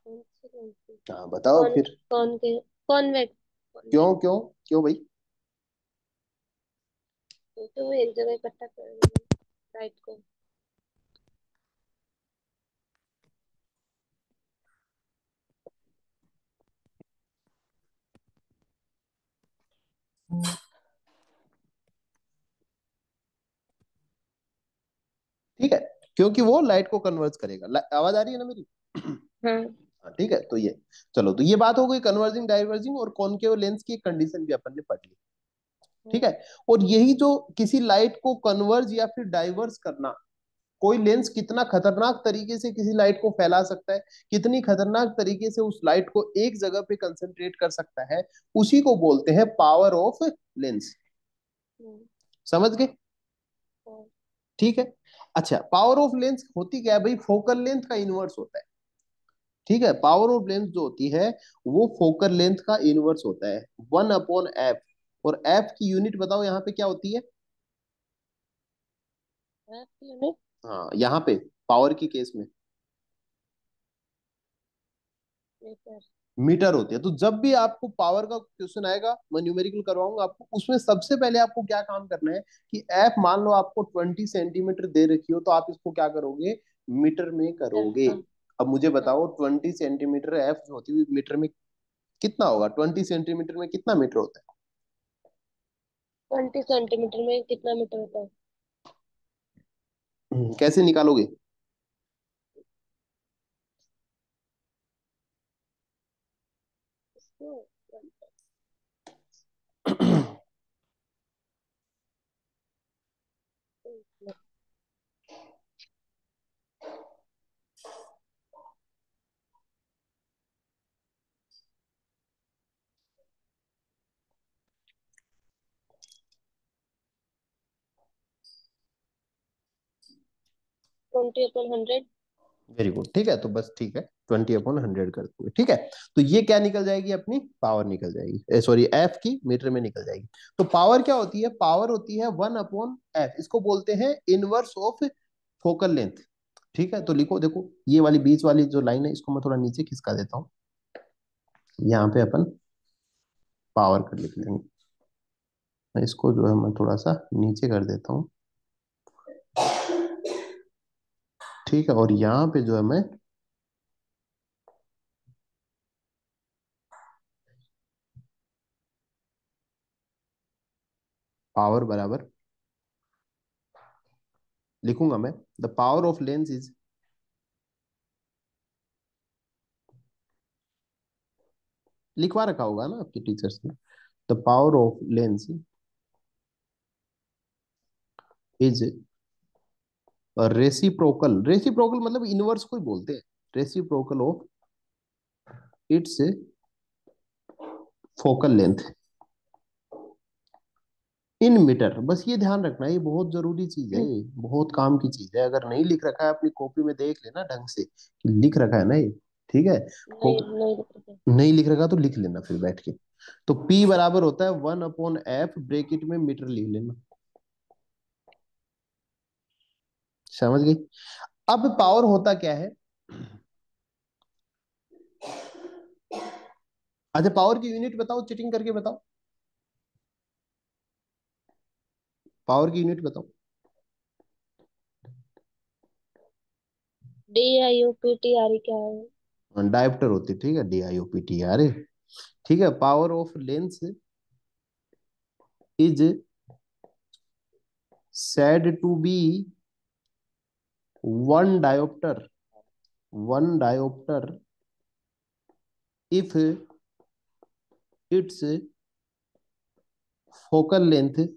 कौन सी? हाँ बताओ कौन फिर। कौन के कॉन्वेक्स। क्यों कॉन्वेक्स। क्यों क्यों भाई? तो वो एक जगह इकट्ठा कर देंगे लाइट को। ठीक है, क्योंकि वो लाइट को कन्वर्ट करेगा। आवाज आ रही है ना मेरी? हाँ। हाँ ठीक है, तो ये, चलो तो ये बात हो गई कन्वर्जिंग डाइवर्जिंग और कॉनकेव लेंस की कंडीशन भी अपन ने पढ़ ली। ठीक है। हाँ। और यही जो किसी लाइट को कन्वर्ज या फिर डाइवर्स करना, कोई लेंस कितना खतरनाक तरीके से किसी लाइट को फैला सकता है, कितनी खतरनाक तरीके से उस लाइट को एक जगह पे कंसंट्रेट कर सकता है, उसी को बोलते हैं पावर ऑफ लेंस। हम्म, समझ गए? हाँ। ठीक है। अच्छा, पावर ऑफ लेंस होती क्या है भाई? फोकल लेंथ का इनवर्स होता है। ठीक है, पावर ऑफ लेंस जो होती है वो फोकल लेंथ का इनवर्स होता है, 1/f। और एफ की यूनिट बताओ यहाँ पे क्या होती है? यूनिट। हाँ यहाँ पे पावर की केस में मीटर। मीटर होती है। तो जब भी आपको पावर का क्वेश्चन आएगा, मैं न्यूमेरिकल करवाऊंगा आपको, उसमें सबसे पहले आपको क्या काम करना है कि एफ मान लो आपको 20 सेंटीमीटर दे रखी हो, तो आप इसको क्या करोगे? मीटर में मीटर, करोगे। हाँ। अब मुझे हाँ। बताओ 20 सेंटीमीटर एफ जो होती है मीटर में कितना होगा? 20 सेंटीमीटर में कितना मीटर होता 20 सेंटीमीटर में कितना मीटर होता है? है? कैसे निकालोगे? इसको। 20/100। वेरी गुड, ठीक है, तो बस ठीक है, 20/100 कर दोगे। ठीक है। तो ये क्या निकल जाएगी? अपनी पावर निकल जाएगी, सॉरी एफ की मीटर में निकल जाएगी। तो पावर क्या होती है? पावर होती है 1/f, इसको बोलते हैं इनवर्स ऑफ फोकल लेंथ। ठीक है, तो लिखो, देखो ये वाली बीच वाली जो लाइन है इसको मैं थोड़ा नीचे खिसका देता हूँ। यहाँ पे अपन पावर कर लिख लेंगे। मैं इसको जो है मैं थोड़ा सा नीचे कर देता हूँ। ठीक है, और यहाँ पे जो है मैं पावर बराबर लिखूंगा मैं, the power of lens is, लिखवा रखा होगा ना आपके टीचर्स ने, the power of lens is reciprocal. Reciprocal मतलब इनवर्स को ही बोलते हैं, reciprocal of its focal length in metre. बस ये ध्यान रखना, ये बहुत जरूरी चीज है, ये बहुत काम की चीज है। अगर नहीं लिख रखा है अपनी कॉपी में देख लेना ढंग से कि लिख रखा है ना ये। ठीक है। को नहीं, नहीं दिख रहा। नहीं लिख रखा तो लिख लेना फिर बैठ के। तो P बराबर होता है 1/f, ब्रेकेट में मीटर लिख लेना। समझ गई? अब पावर होता क्या है? अच्छा, पावर की यूनिट बताओ, चिटिंग करके बताओ, पावर की यूनिट बताओ। DIUPTRE क्या है? डायोप्टर होती है, ठीक है, DIOPTR। ठीक है, power of lens is said to be 1 diopter, 1 diopter if its focal length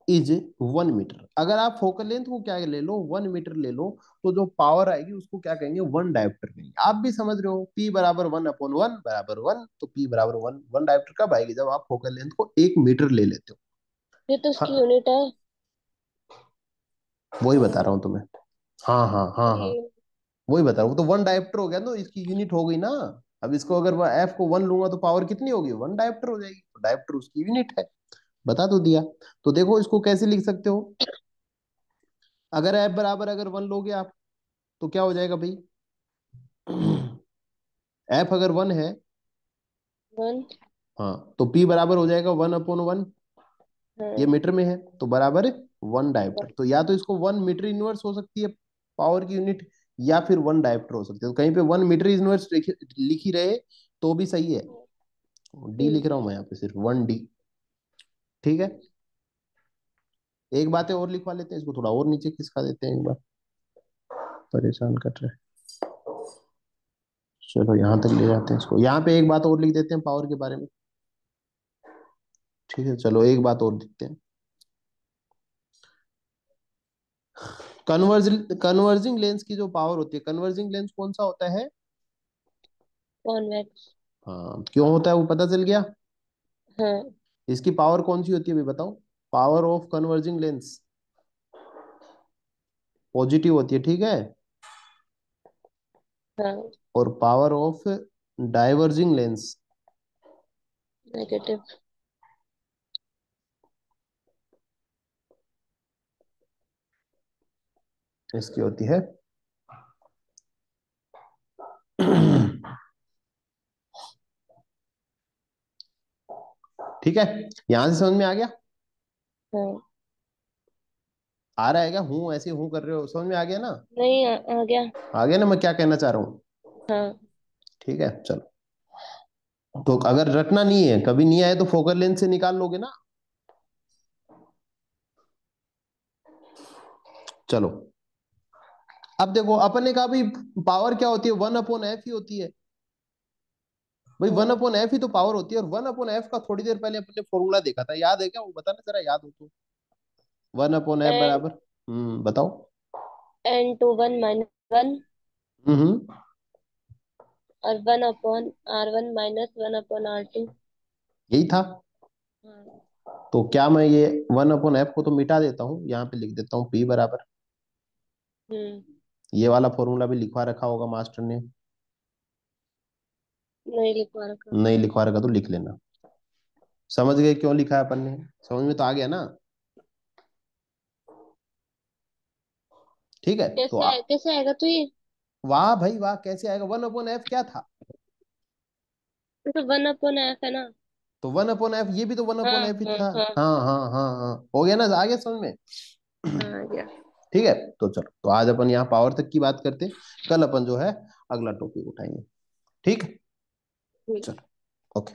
is 1 metre. अगर आप फोकल लेंथ को क्या ले लो, 1 मीटर ले लो, तो जो पावर आएगी उसको क्या कहेंगे? 1 डायोप्टर कहेंगे। आप भी समझ रहे हो, P बराबर 1/1 बराबर 1, तो P बराबर 1 डायोप्टर कब आएगी? जब आप फोकल लेंथ को 1 मीटर ले लेते हो। ये तो उसकी हाँ, यूनिट है। वही बता रहा हूँ तुम्हें। हाँ हाँ हाँ हाँ, ये। वही बता रहा हूँ, तो 1 डायोप्टर हो गया, तो इसकी यूनिट हो गई ना। अब इसको अगर एफ को 1 लूंगा तो पावर कितनी होगी, 1 डायोप्टर हो जाएगी, तो डायोप्टर उसकी यूनिट है। बता तो दिया। तो देखो इसको कैसे लिख सकते हो, अगर एफ बराबर अगर 1 लोगे आप तो क्या हो जाएगा भाई, एफ अगर 1 है, 1। हाँ, तो पी बराबर हो जाएगा 1/1। ये हाँ। मीटर में है तो बराबर 1 डायोप्टर, तो या तो इसको 1 मीटर इनवर्स हो सकती है पावर की यूनिट, या फिर 1 डायोप्टर हो सकती है, तो कहीं पे 1 मीटर इनवर्स लिखी रहे तो भी सही है। डी लिख रहा हूं मैं यहाँ पे, सिर्फ 1D। ठीक है, एक बातें और लिखवा लेते हैं, इसको थोड़ा और नीचे खिसका देते हैं एक बार, परेशान कर रहे हैं। चलो यहाँ तक ले जाते हैं इसको, यहाँ पे एक बात और लिख देते हैं पावर के बारे में। ठीक है, चलो एक बात और लिखते हैं, कन्वर्ज कन्वर्जिंग लेंस की जो पावर होती है, कन्वर्जिंग लेंस कौन सा होता है, कॉन्वेक्स। हाँ क्यों होता है वो पता चल गया। हाँ। इसकी पावर कौन सी होती है अभी बताओ, power of converging lens positive होती है, ठीक है, हाँ। और power of diverging lens negative. इसकी होती है ठीक है, यहां से समझ में आ गया, हाँ। आ रहा है क्या, हूँ ऐसे हूँ कर रहे हो, समझ में आ गया ना, नहीं, आ गया। आ गया ना मैं क्या कहना चाह रहा हूँ। हाँ। ठीक है चलो, तो अगर रटना नहीं है, कभी नहीं आए तो फोकल लेंथ से निकाल लोगे ना। चलो, अब देखो अपने का भी पावर क्या होती है, 1/f ही होती है भाई, वन हाँ। अपॉन एफ ही तो पावर होती है, और 1/f का थोड़ी देर पहले अपने फॉर्मूला देखा था, याद है क्या वो, बताना जरा, याद हो तो। 1/f एन बराबर, बताओ। N/1 हम्म, और 1/R1 - 1/R2। यही था। हाँ। तो क्या मैं ये 1/f को तो मिटा देता हूँ, यहाँ पे लिख देता हूँ p बराबर, हम्म। ये वाला फॉर्मूला भी लिखवा रखा होगा मास्टर ने, नहीं लिखवा रखा। नहीं लिखवा रखा तो लिख लेना। समझ गए क्यों लिखा है अपन ने, समझ में तो आ गया ना। ठीक है, तो कैसे आएगा तो ये। वाह भाई वाह, कैसे आएगा, 1/f क्या था, ये तो 1/f है ना। तो 1/f, ये भी तो वन हाँ अपॉन एफ ही हाँ था। हाँ। हाँ हाँ हाँ हाँ, हो गया ना, आ गया समझ में। हाँ, आ गया। ठीक है, तो चलो, तो आज अपन यहाँ पावर तक की बात करते हैं, कल अपन जो है अगला टॉपिक उठाएंगे। ठीक है, ठीक। चलो, ओके।